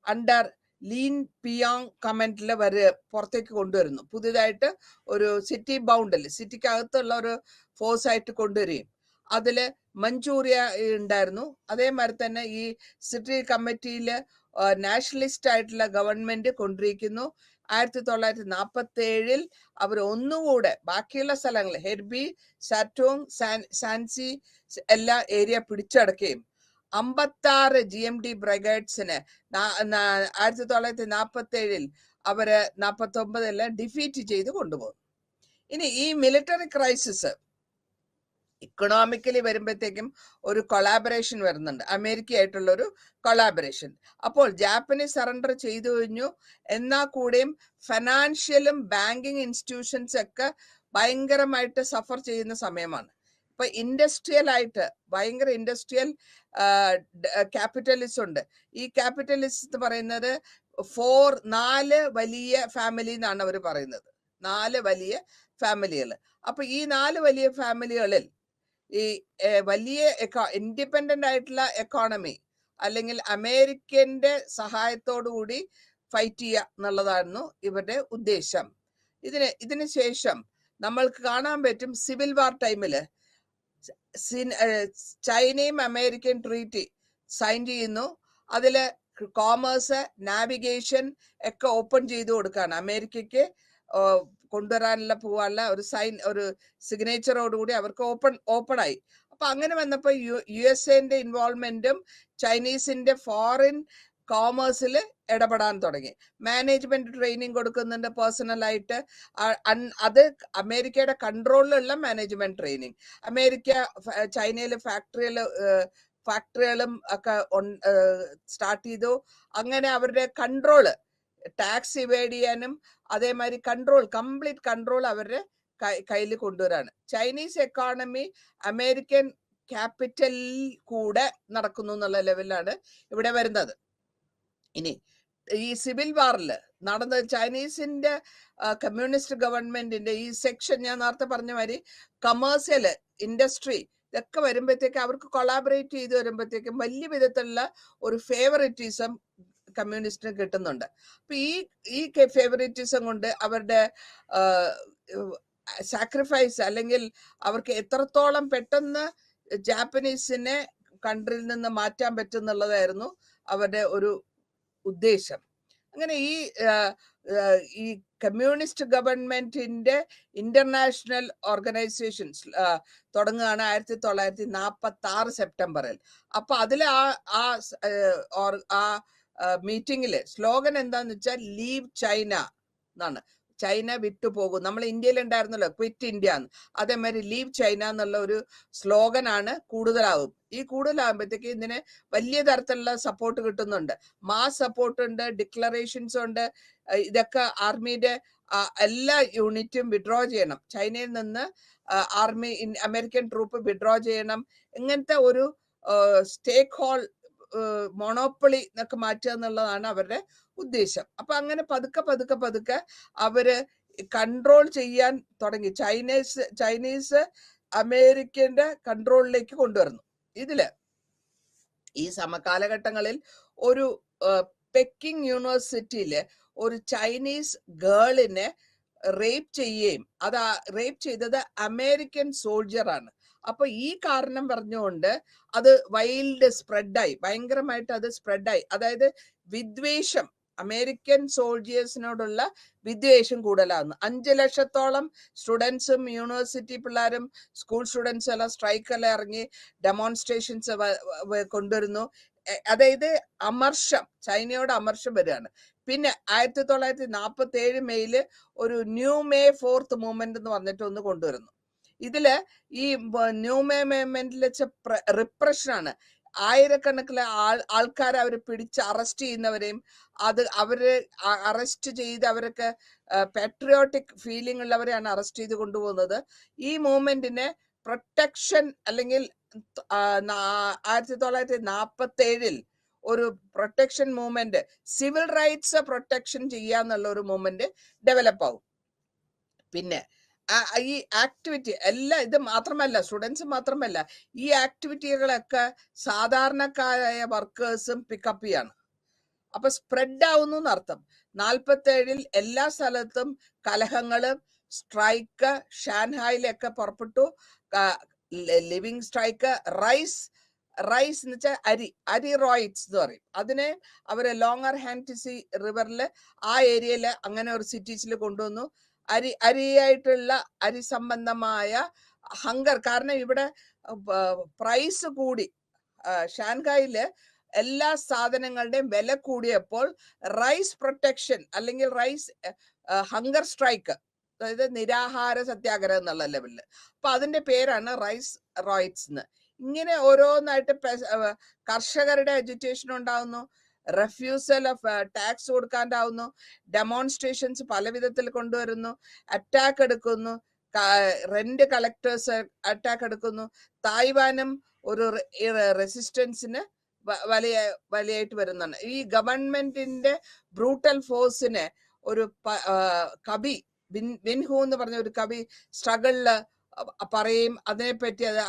അണ്ടർ ലീൻ പിയോങ് കമന്റിൽ പുറത്തേക്ക് കൊണ്ടുവരുന്നു. പുതിയതായിട്ട് ഒരു സിറ്റി ബൗണ്ടിൽ സിറ്റിക്കകത്തുള്ള ഒരു ഫോഴ്സ് ആയിട്ട് കൊണ്ടുവരികയും അതില് മഞ്ചൂരിയ ഉണ്ടായിരുന്നു. അതേമാതിരി തന്നെ ഈ സിറ്റി കമ്മിറ്റിയിൽ നാഷണലിസ്റ്റ് ആയിട്ടുള്ള ഗവൺമെന്റ് കൊണ്ടിരിക്കുന്നു. 1947 അവർ ഒന്നുകൂടെ ബാക്കിയുള്ള സ്ഥലങ്ങൾ ഹെർബി, സാറ്റോങ്, സാൻസി എല്ലാ ഏരിയ പിടിച്ചടക്കുകയും 56 GMD ബ്രിഗേഡ്സിന് 1947 അവര് 49 ഡിഫീറ്റ് ചെയ്ത് കൊണ്ടുപോകും. ഇനി ഈ മിലിറ്ററി ക്രൈസിസ് ഇക്കണോമിക്കലി വരുമ്പോഴത്തേക്കും ഒരു കൊളാബറേഷൻ വരുന്നുണ്ട്, അമേരിക്കയായിട്ടുള്ള ഒരു കൊളാബറേഷൻ. അപ്പോൾ ജാപ്പനീസ് സറണ്ടർ ചെയ്തു കഴിഞ്ഞു, എന്നാൽ കൂടെയും ഫിനാൻഷ്യലും ബാങ്കിങ് ഇൻസ്റ്റിറ്റ്യൂഷൻസ് ഒക്കെ ഭയങ്കരമായിട്ട് സഫർ ചെയ്യുന്ന സമയമാണ്. ഇപ്പൊ ഇൻഡസ്ട്രിയൽ ആയിട്ട് ഭയങ്കര ഇൻഡസ്ട്രിയൽ ക്യാപിറ്റലിസ്റ്റ് ഉണ്ട്. ഈ ക്യാപിറ്റലിസ്റ്റ് എന്ന് പറയുന്നത് 4 വലിയ ഫാമിലി എന്നാണ് അവർ പറയുന്നത്, 4 വലിയ ഫാമിലികൾ. അപ്പൊ ഈ 4 വലിയ ഫാമിലികളിൽ ഈ വലിയ ഇൻഡിപെൻഡന്റ് ആയിട്ടുള്ള എക്കോണമി അല്ലെങ്കിൽ അമേരിക്കന്റെ സഹായത്തോടു കൂടി ഫൈറ്റ് ചെയ്യുക എന്നുള്ളതായിരുന്നു ഇവരുടെ ഉദ്ദേശം. ഇതിന് ശേഷം നമ്മൾക്ക് കാണാൻ പറ്റും സിവിൽ വാർ ടൈമില് ചൈനയും അമേരിക്കൻ ട്രീറ്റി സൈൻ ചെയ്യുന്നു. അതില് കോമേഴ്സ്, നാവിഗേഷൻ ഒക്കെ ഓപ്പൺ ചെയ്തു കൊടുക്കാണ് അമേരിക്കയ്ക്ക് കൊണ്ടുവരാനുള്ള പോകാനുള്ള ഒരു സിഗ്നേച്ചറോടുകൂടി അവർക്ക് ഓപ്പൺ ആയി. അപ്പൊ അങ്ങനെ വന്നപ്പോ USA ഇൻവോൾവ്മെന്റും ചൈനീസിന്റെ ഫോറിൻ കോമേഴ്സിൽ ഇടപെടാൻ തുടങ്ങി. മാനേജ്മെന്റ് ട്രെയിനിങ് കൊടുക്കുന്നുണ്ട് പേഴ്സണലായിട്ട്. അത് അമേരിക്കയുടെ കൺട്രോളിലുള്ള മാനേജ്മെന്റ് ട്രെയിനിങ്. അമേരിക്ക ചൈനയിലെ ഫാക്ടറികളും ഒക്കെ സ്റ്റാർട്ട് ചെയ്തു. അങ്ങനെ അവരുടെ കൺട്രോള് ടാക്സ് ഇവേഡ് ചെയ്യാനും അതേമാതിരി കംപ്ലീറ്റ് കൺട്രോൾ അവരുടെ കയ്യിൽ കൊണ്ടുവരാണ്. ചൈനീസ് എക്കോണമി അമേരിക്കൻ ക്യാപിറ്റലിൽ കൂടെ നടക്കുന്നു എന്നുള്ള ലെവലിലാണ് ഇവിടെ വരുന്നത്. ഇനി ഈ സിവിൽ വാറിൽ നടന്ന ചൈനീസിന്റെ കമ്മ്യൂണിസ്റ്റ് ഗവൺമെന്റിന്റെ ഈ സെക്ഷൻ ഞാൻ നേരത്തെ പറഞ്ഞ മാതിരി കമേഴ്സ്യൽ ഇൻഡസ്ട്രി ഇതൊക്കെ വരുമ്പോഴത്തേക്ക് അവർക്ക് കൊളാബറേറ്റ് ചെയ്ത് വരുമ്പോഴത്തേക്കും വലിയ വിധത്തിലുള്ള ഒരു ഫേവറിറ്റിസം കമ്മ്യൂണിസ്റ്റിന് കിട്ടുന്നുണ്ട്. അപ്പൊ ഈ ഫേവറിറ്റിസം കൊണ്ട് അവരുടെ സാക്രിഫൈസ് അല്ലെങ്കിൽ അവർക്ക് എത്രത്തോളം പെട്ടെന്ന് ജാപ്പനീസിനെ കൺട്രിയിൽ നിന്ന് മാറ്റാൻ പറ്റുന്നുള്ളതായിരുന്നു അവരുടെ ഒരു ഉദ്ദേശം. അങ്ങനെ ഈ കമ്മ്യൂണിസ്റ്റ് ഗവൺമെന്റിന്റെ ഇന്റർനാഷണൽ ഓർഗനൈസേഷൻസ് തുടങ്ങുകയാണ് 1946 സെപ്റ്റംബറിൽ. അപ്പൊ അതിൽ ആ മീറ്റിംഗില് സ്ലോഗൻ എന്താന്ന് വെച്ചാൽ ലീവ് ചൈന എന്നാണ്. ചൈന വിട്ടുപോകും. നമ്മൾ ഇന്ത്യയിൽ ഉണ്ടായിരുന്നല്ലോ ക്വിറ്റ് ഇന്ത്യ എന്ന്, അതേമാതിരി ലീവ് ചൈന എന്നുള്ള ഒരു സ്ലോഗനാണ് കൂടുതലാവും. ഈ കൂടുതലാകുമ്പോഴത്തേക്ക് ഇതിന് വലിയ തരത്തിലുള്ള സപ്പോർട്ട് കിട്ടുന്നുണ്ട്. മാസ് സപ്പോർട്ട് ഉണ്ട്, ഡിക്ലറേഷൻസ് ഉണ്ട്. ഇതൊക്കെ ആർമിയുടെ എല്ലാ യൂണിറ്റും വിഡ്രോ ചെയ്യണം. ചൈനയിൽ നിന്ന് ആർമി അമേരിക്കൻ ട്രൂപ്പ് വിഡ്രോ ചെയ്യണം. ഇങ്ങനത്തെ ഒരു സ്റ്റേക്ക് ഹോൾ മൊണോപ്പൊളി എന്നൊക്കെ മാറ്റുക എന്നുള്ളതാണ് അവരുടെ ഉദ്ദേശം. അപ്പൊ അങ്ങനെ പതുക്കെ അവര് കൺട്രോൾ ചെയ്യാൻ തുടങ്ങി. ചൈനീസ് അമേരിക്കന്റെ കൺട്രോളിലേക്ക് കൊണ്ടുവരുന്നു. ഇതില് ഈ സമകാലഘട്ടങ്ങളിൽ ഒരു പെക്കിംഗ് യൂണിവേഴ്സിറ്റിയില് ഒരു ചൈനീസ് ഗേളിനെ റേപ്പ് ചെയ്യുകയും റേപ്പ് ചെയ്തത് അമേരിക്കൻ സോൾജർ ആണ്. അപ്പൊ ഈ കാരണം പറഞ്ഞുകൊണ്ട് അത് വൈൽഡ് സ്പ്രെഡായി, ഭയങ്കരമായിട്ട് അത് സ്പ്രെഡായി. അതായത് വിദ്വേഷം, അമേരിക്കൻ സോൾജിയേഴ്സിനോടുള്ള വിദ്വേഷം കൂടുതലാകുന്നു. 5 ലക്ഷത്തോളം സ്റ്റുഡൻസും യൂണിവേഴ്സിറ്റി പിള്ളേരും സ്കൂൾ സ്റ്റുഡൻസും എല്ലാം സ്ട്രൈക്കെല്ലാം ഇറങ്ങി ഡെമോൺസ്ട്രേഷൻസ് കൊണ്ടുവരുന്നു. അതായത് അമർഷം, ചൈനയോട് അമർഷം വരികയാണ്. പിന്നെ 1947 മെയ്യില് ഒരു ന്യൂ മേ 4th മൂവ്മെന്റ് എന്ന് പറഞ്ഞിട്ട് ഒന്ന് കൊണ്ടുവരുന്നു. ഇതില് ഈ ന്യൂ മേ മൂവ്മെന്റിൽ വെച്ച റിപ്രഷനാണ്. ആയിരക്കണക്കിന് ആൾക്കാരെ അവർ പിടിച്ച് അറസ്റ്റ് ചെയ്യുന്നവരെയും അവര് അറസ്റ്റ് ചെയ്ത് അവരൊക്കെ പാട്രിയോട്ടിക് ഫീലിംഗ് ഉള്ളവരെയാണ് അറസ്റ്റ് ചെയ്ത് കൊണ്ടുപോകുന്നത്. ഈ മൂവ്മെന്റിനെ പ്രൊട്ടക്ഷൻ അല്ലെങ്കിൽ 1947 ഒരു protection movement, civil rights protection ചെയ്യാന്നുള്ള ഒരു മൂവ്മെന്റ് ഡെവലപ്പ് ആവും. പിന്നെ ഈ ആക്ടിവിറ്റി എല്ലാം, ഇത് മാത്രമല്ല, സ്റ്റുഡൻസ് മാത്രമല്ല, ഈ ആക്ടിവിറ്റികളൊക്കെ സാധാരണക്കാരായ വർക്കേഴ്സും പിക്കപ്പ് ചെയ്യാണ്. അപ്പൊ സ്പ്രെഡ് ആവുന്നു എന്നർത്ഥം. 47 എല്ലാ സ്ഥലത്തും കലഹങ്ങളും സ്ട്രൈക്ക്, ഷാൻഹായിലൊക്കെ പുറപ്പെട്ടു. ലിവിങ് സ്ട്രൈക്ക്, റൈസ് എന്ന് വെച്ചാൽ അരി റോയിറ്റ്സ് എന്ന് പറയും. അതിനെ അവര് ലോങ്ങർ ഹാൻറ്റിസി റിവറില് ആ ഏരിയയില് അങ്ങനെ ഒരു സിറ്റീസിൽ കൊണ്ടുവന്നു. അരിയായിട്ടുള്ള അരി സംബന്ധമായ ഹങ്കർ, കാരണം ഇവിടെ പ്രൈസ് കൂടി. ഷാൻഹായില് എല്ലാ സാധനങ്ങളുടെയും വില കൂടിയപ്പോൾ റൈസ് പ്രൊട്ടക്ഷൻ അല്ലെങ്കിൽ റൈസ് ഹങ്കർ സ്ട്രൈക്ക്, അതായത് നിരാഹാര സത്യാഗ്രഹം എന്നുള്ള ലെവലില്. അപ്പൊ അതിന്റെ പേരാണ് റൈസ് റോയിറ്റ്സ് എന്ന്. ഇങ്ങനെ ഓരോന്നായിട്ട് കർഷകരുടെ എഡ്യൂക്കേഷൻ ഉണ്ടാവുന്നു, റെഫ്യൂസൽ ഓഫ് ടാക്സ് കൊടുക്കാണ്ടാവുന്നു, ഡെമോൺസ്ട്രേഷൻസ് പല വിധത്തിൽ കൊണ്ടുവരുന്നു, അറ്റാക്ക് എടുക്കുന്നു, റെന്റ് കളക്ടേഴ്സ് അറ്റാക്ക് എടുക്കുന്നു. തായ്വാനും ഒരു റെസിസ്റ്റൻസിന് വലിയായിട്ട് വരുന്നുണ്ട്. ഈ ഗവൺമെന്റിന്റെ ബ്രൂട്ടൽ ഫോഴ്സിനെ ഒരു കവി വിൻഹു എന്ന് പറഞ്ഞ ഒരു കവി സ്ട്രഗിളില് പറയും. അതിനെപ്പറ്റി അത്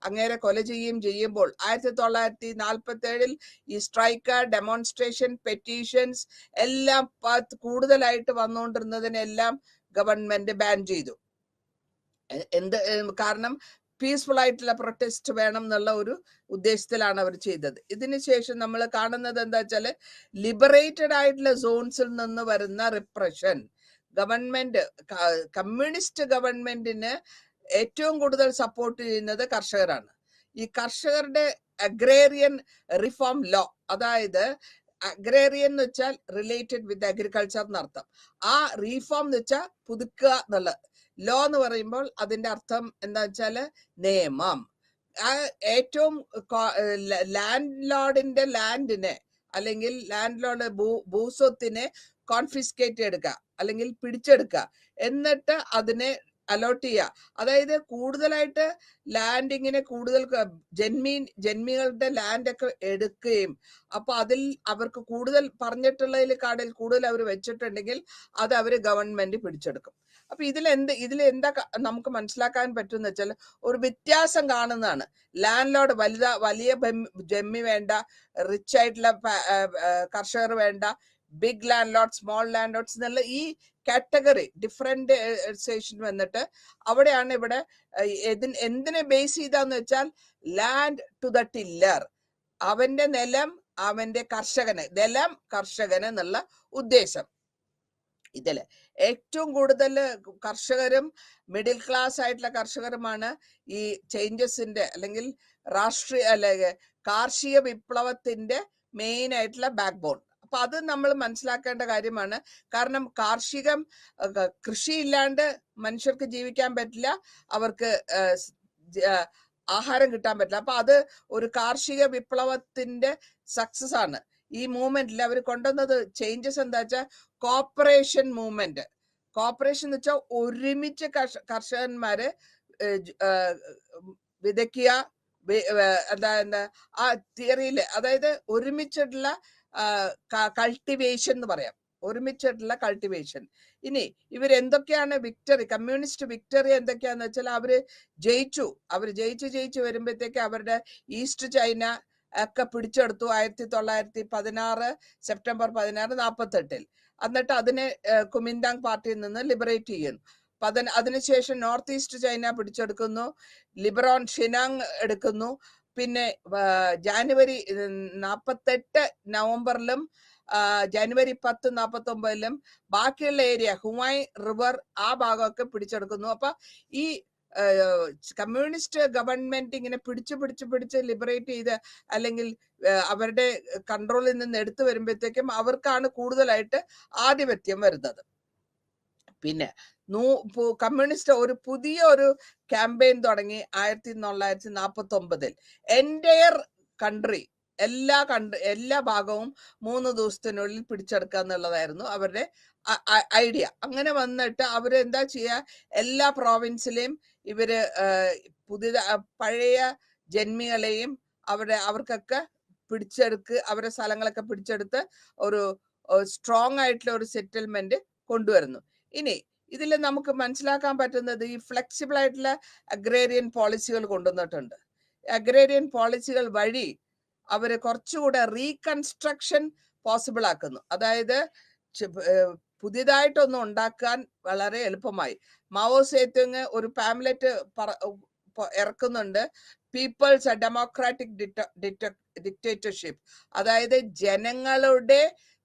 അങ്ങേരെ കൊല ചെയ്യുമ്പോൾ 1947 ഈ സ്ട്രൈക്ക്, ഡെമോൺസ്ട്രേഷൻ, പെറ്റീഷൻസ് എല്ലാം കൂടുതലായിട്ട് വന്നുകൊണ്ടിരുന്നതിനെല്ലാം ഗവൺമെന്റ് ബാൻ ചെയ്തു. കാരണം പീസ്ഫുൾ ആയിട്ടുള്ള പ്രൊട്ടസ്റ്റ് വേണം എന്നുള്ള ഒരു ഉദ്ദേശത്തിലാണ് അവർ ചെയ്തത്. ഇതിനുശേഷം നമ്മൾ കാണുന്നത് എന്താ വെച്ചാല്, ലിബറേറ്റഡ് ആയിട്ടുള്ള സോൺസിൽ നിന്ന് വരുന്ന റിപ്രഷൻ, ഗവൺമെന്റ്, കമ്മ്യൂണിസ്റ്റ് ഗവൺമെന്റിന് ഏറ്റവും കൂടുതൽ സപ്പോർട്ട് ചെയ്യുന്നത് കർഷകരാണ്. ഈ കർഷകരുടെ അഗ്രേറിയൻ റിഫോം ലോ, അതായത് അഗ്രേറിയൻ എന്ന് വെച്ചാൽ റിലേറ്റഡ് വിത്ത് അഗ്രികൾച്ചർ എന്നർത്ഥം. ആ റീഫോം എന്ന് വെച്ചാൽ പുതുക്കുക എന്നുള്ള, ലോ എന്ന് പറയുമ്പോൾ അതിന്റെ അർത്ഥം എന്താ വെച്ചാല് നിയമം. ഏറ്റവും ലാൻഡ് ലോർഡിന്റെ ലാൻഡിനെ അല്ലെങ്കിൽ ലാൻഡ് ലോർഡ് ഭൂസ്വത്തിനെ കോൺഫിസ്കേറ്റ് എടുക്കുക അല്ലെങ്കിൽ പിടിച്ചെടുക്കുക, എന്നിട്ട് അതിനെ അലോട്ട് ചെയ്യുക. അതായത് കൂടുതലായിട്ട് ലാൻഡ് ഇങ്ങനെ കൂടുതൽ ജന്മികളുടെ ലാൻഡൊക്കെ എടുക്കുകയും അപ്പൊ അതിൽ അവർക്ക് കൂടുതൽ പറഞ്ഞിട്ടുള്ളതിൽ കാടിൽ കൂടുതൽ അവർ വെച്ചിട്ടുണ്ടെങ്കിൽ അത് അവര് ഗവൺമെന്റ് പിടിച്ചെടുക്കും. അപ്പൊ ഇതിലെന്താ നമുക്ക് മനസ്സിലാക്കാൻ പറ്റുമെന്ന് വെച്ചാൽ ഒരു വ്യത്യാസം കാണുന്നതാണ്. ലാൻഡ് ലോർഡ് വലിയ ജന്മി വേണ്ട, റിച്ച് ആയിട്ടുള്ള കർഷകർ വേണ്ട, big landlord, small landlords എന്നുള്ള ഈ കാറ്റഗറി ഡിഫറൻസിയേഷൻ വന്നിട്ട് അവിടെയാണ് ഇവിടെ എന്തിനെ ബേസ് ചെയ്താന്ന് വെച്ചാൽ ലാൻഡ് ടു ദ ടില്ലർ, അവന്റെ നിലം അവന്റെ കർഷകന് എന്നുള്ള ഉദ്ദേശം. ഇതില് ഏറ്റവും കൂടുതൽ കർഷകരും മിഡിൽ ക്ലാസ് ആയിട്ടുള്ള കർഷകരുമാണ് ഈ ചേഞ്ചസിന്റെ അല്ലെങ്കിൽ കാർഷിക വിപ്ലവത്തിന്റെ മെയിൻ ആയിട്ടുള്ള ബാക്ക് ബോൺ. അപ്പൊ അത് നമ്മൾ മനസ്സിലാക്കേണ്ട കാര്യമാണ്. കാരണം കൃഷി ഇല്ലാണ്ട് മനുഷ്യർക്ക് ജീവിക്കാൻ പറ്റില്ല, അവർക്ക് ആഹാരം കിട്ടാൻ പറ്റില്ല. അപ്പൊ അത് ഒരു കാർഷിക വിപ്ലവത്തിന്റെ സക്സസ് ആണ്. ഈ മൂവ്മെന്റിൽ അവർ കൊണ്ടുവന്നത് ചേഞ്ചസ് എന്താ വെച്ചാൽ കോപ്പറേഷൻ മൂവ്മെന്റ്. കോപ്പറേഷൻ എന്ന് വെച്ചാൽ ഒരുമിച്ച് കർഷകന്മാര് വിതയ്ക്കുക, എന്താ ആ തിയറിയില്, അതായത് ഒരുമിച്ചിട്ടുള്ള കൾട്ടിവേഷൻ എന്ന് പറയാം, ഒരുമിച്ചിട്ടുള്ള കൾട്ടിവേഷൻ. ഇനി ഇവരെന്തൊക്കെയാണ് വിക്ടറി, കമ്മ്യൂണിസ്റ്റ് വിക്ടറി എന്തൊക്കെയാന്ന് വെച്ചാൽ അവര് ജയിച്ചു വരുമ്പോഴത്തേക്ക് അവരുടെ ഈസ്റ്റ് ചൈന ഒക്കെ പിടിച്ചെടുത്തു 1916 സെപ്റ്റംബർ 16, 48. എന്നിട്ട് അതിനെ കുമിന്താങ് പാർട്ടിയിൽ നിന്ന് ലിബറേറ്റ് ചെയ്യുന്നു. അതിനുശേഷം നോർത്ത് ഈസ്റ്റ് ചൈന പിടിച്ചെടുക്കുന്നു, ലിബറോൺ ഷിനാങ് എടുക്കുന്നു. പിന്നെ ജാനുവരി 48 നവംബറിലും ജനുവരി 10, 49 ബാക്കിയുള്ള ഏരിയ ഹുമായ് റിവർ ആ ഭാഗമൊക്കെ പിടിച്ചെടുക്കുന്നു. അപ്പൊ ഈ കമ്മ്യൂണിസ്റ്റ് ഗവൺമെന്റ് ഇങ്ങനെ പിടിച്ച് ലിബറേറ്റ് ചെയ്ത് അല്ലെങ്കിൽ അവരുടെ കൺട്രോളിൽ നിന്ന് എടുത്തു വരുമ്പോഴത്തേക്കും അവർക്കാണ് കൂടുതലായിട്ട് ആധിപത്യം വരുന്നത്. പിന്നെ കമ്മ്യൂണിസ്റ്റ് പുതിയ ഒരു ക്യാമ്പയിൻ തുടങ്ങി 1949. എൻറ്റയർ കൺട്രി, എല്ലാ ഭാഗവും 3 ദിവസത്തിനുള്ളിൽ പിടിച്ചെടുക്കുക എന്നുള്ളതായിരുന്നു അവരുടെ ഐഡിയ. അങ്ങനെ വന്നിട്ട് അവര് എന്താ ചെയ്യുക, എല്ലാ പ്രോവിൻസിലെയും ഇവര് പഴയ ജന്മികളെയും അവർക്കൊക്കെ അവരുടെ സ്ഥലങ്ങളൊക്കെ പിടിച്ചെടുത്ത് ഒരു സ്ട്രോങ് ആയിട്ടുള്ള ഒരു സെറ്റിൽമെന്റ് കൊണ്ടുവരുന്നു. ഇനി ഇതിൽ നമുക്ക് മനസ്സിലാക്കാൻ പറ്റുന്നത് ഈ ഫ്ലെക്സിബിൾ ആയിട്ടുള്ള അഗ്രേറിയൻ പോളിസികൾ കൊണ്ടുവന്നിട്ടുണ്ട്. അഗ്രേറിയൻ പോളിസികൾ വഴി അവര് കുറച്ചുകൂടെ റീകൺസ്ട്രക്ഷൻ പോസിബിൾ ആക്കുന്നു. അതായത് പുതിയതായിട്ടൊന്നും ഉണ്ടാക്കാൻ വളരെ എളുപ്പമായി. മാവോ സേതുങ് ഒരു പാംലെറ്റ് ഇറക്കുന്നുണ്ട്, പീപ്പിൾസ് ഡെമോക്രാറ്റിക് ഡിക്റ്റേറ്റർഷിപ്പ്, അതായത് ജനങ്ങളുടെ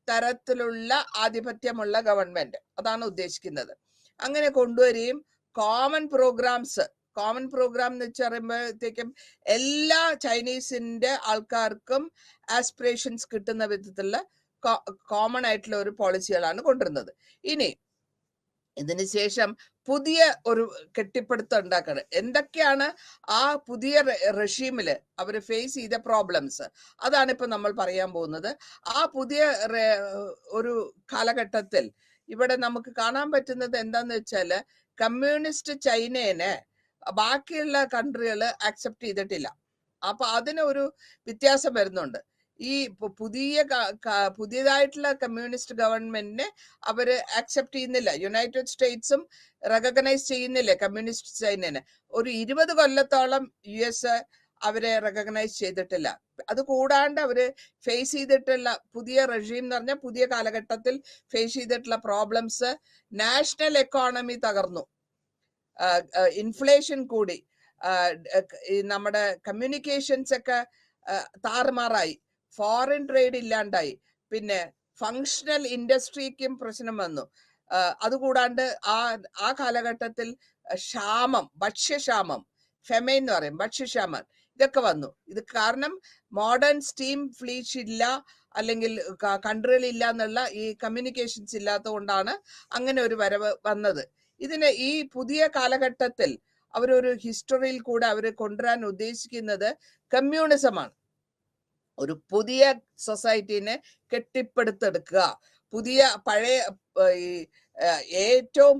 തരത്തിലുള്ള ആധിപത്യമുള്ള ഗവൺമെന്റ്, അതാണ് ഉദ്ദേശിക്കുന്നത്. അങ്ങനെ കൊണ്ടുവരികയും കോമൺ പ്രോഗ്രാം എന്ന് വെച്ച് പറയുമ്പോഴത്തേക്കും എല്ലാ ചൈനീസിന്റെ ആൾക്കാർക്കും ആസ്പിറേഷൻസ് കിട്ടുന്ന വിധത്തിലുള്ള കോമൺ ആയിട്ടുള്ള ഒരു പോളിസികളാണ് കൊണ്ടുവരുന്നത്. ഇനി ഇതിനുശേഷം പുതിയ ഒരു കെട്ടിപ്പടുത്തം ഉണ്ടാക്കണം. എന്തൊക്കെയാണ് ആ പുതിയ റെഷീമില് അവർ ഫേസ് ചെയ്ത പ്രോബ്ലംസ്, അതാണ് ഇപ്പൊ നമ്മൾ പറയാൻ പോകുന്നത്. ആ പുതിയ ഒരു കാലഘട്ടത്തിൽ ഇവിടെ നമുക്ക് കാണാൻ പറ്റുന്നത് എന്താന്ന് വെച്ചാല് കമ്മ്യൂണിസ്റ്റ് ചൈനേനെ ബാക്കിയുള്ള കൺട്രികൾ അക്സെപ്റ്റ് ചെയ്തിട്ടില്ല. അപ്പൊ അതിന് ഒരു വ്യത്യാസം വരുന്നുണ്ട്. ഈ പുതിയതായിട്ടുള്ള കമ്മ്യൂണിസ്റ്റ് ഗവൺമെന്റിനെ അവര് അക്സെപ്റ്റ് ചെയ്യുന്നില്ല. യുണൈറ്റഡ് സ്റ്റേറ്റ്സും റെക്കഗ്നൈസ് ചെയ്യുന്നില്ല കമ്മ്യൂണിസ്റ്റ് ചൈനനെ. ഒരു 20 കൊല്ലത്തോളം US അവരെ റെക്കഗ്നൈസ് ചെയ്തിട്ടില്ല. അത് കൂടാണ്ട് അവര് ഫേസ് ചെയ്തിട്ടുള്ള പുതിയ റെജീം എന്ന് പറഞ്ഞാൽ പുതിയ കാലഘട്ടത്തിൽ ഫേസ് ചെയ്തിട്ടുള്ള പ്രോബ്ലംസ്, നാഷണൽ എക്കോണമി തകർന്നു, ഇൻഫ്ലേഷൻ കൂടി, നമ്മുടെ കമ്മ്യൂണിക്കേഷൻസ് ഒക്കെ താറുമാറായി, ഫോറിൻ ട്രേഡ് ഇല്ലാണ്ടായി, പിന്നെ ഫങ്ഷണൽ ഇൻഡസ്ട്രിക്കും പ്രശ്നം വന്നു. അതുകൂടാണ്ട് ആ കാലഘട്ടത്തിൽ ഭക്ഷ്യക്ഷാമം, ഫെമൈൻ എന്ന് പറയും, ഭക്ഷ്യക്ഷാമം, ഇതൊക്കെ വന്നു. ഇത് കാരണം മോഡേൺ സ്റ്റീം ഫ്ലീറ്റ് ഇല്ല, അല്ലെങ്കിൽ കൺട്രികൾ ഇല്ല എന്നുള്ള ഈ കമ്മ്യൂണിക്കേഷൻസ് ഇല്ലാത്തത് കൊണ്ടാണ് അങ്ങനെ ഒരു വരവ് വന്നത്. ഈ പുതിയ കാലഘട്ടത്തിൽ അവരൊരു ഹിസ്റ്ററിയിൽ കൂടെ അവർ കൊണ്ടുവരാൻ ഉദ്ദേശിക്കുന്നത് കമ്മ്യൂണിസമാണ്. ഒരു പുതിയ സൊസൈറ്റിനെ കെട്ടിപ്പടുത്തെടുക്കുക, പഴയ ഏറ്റവും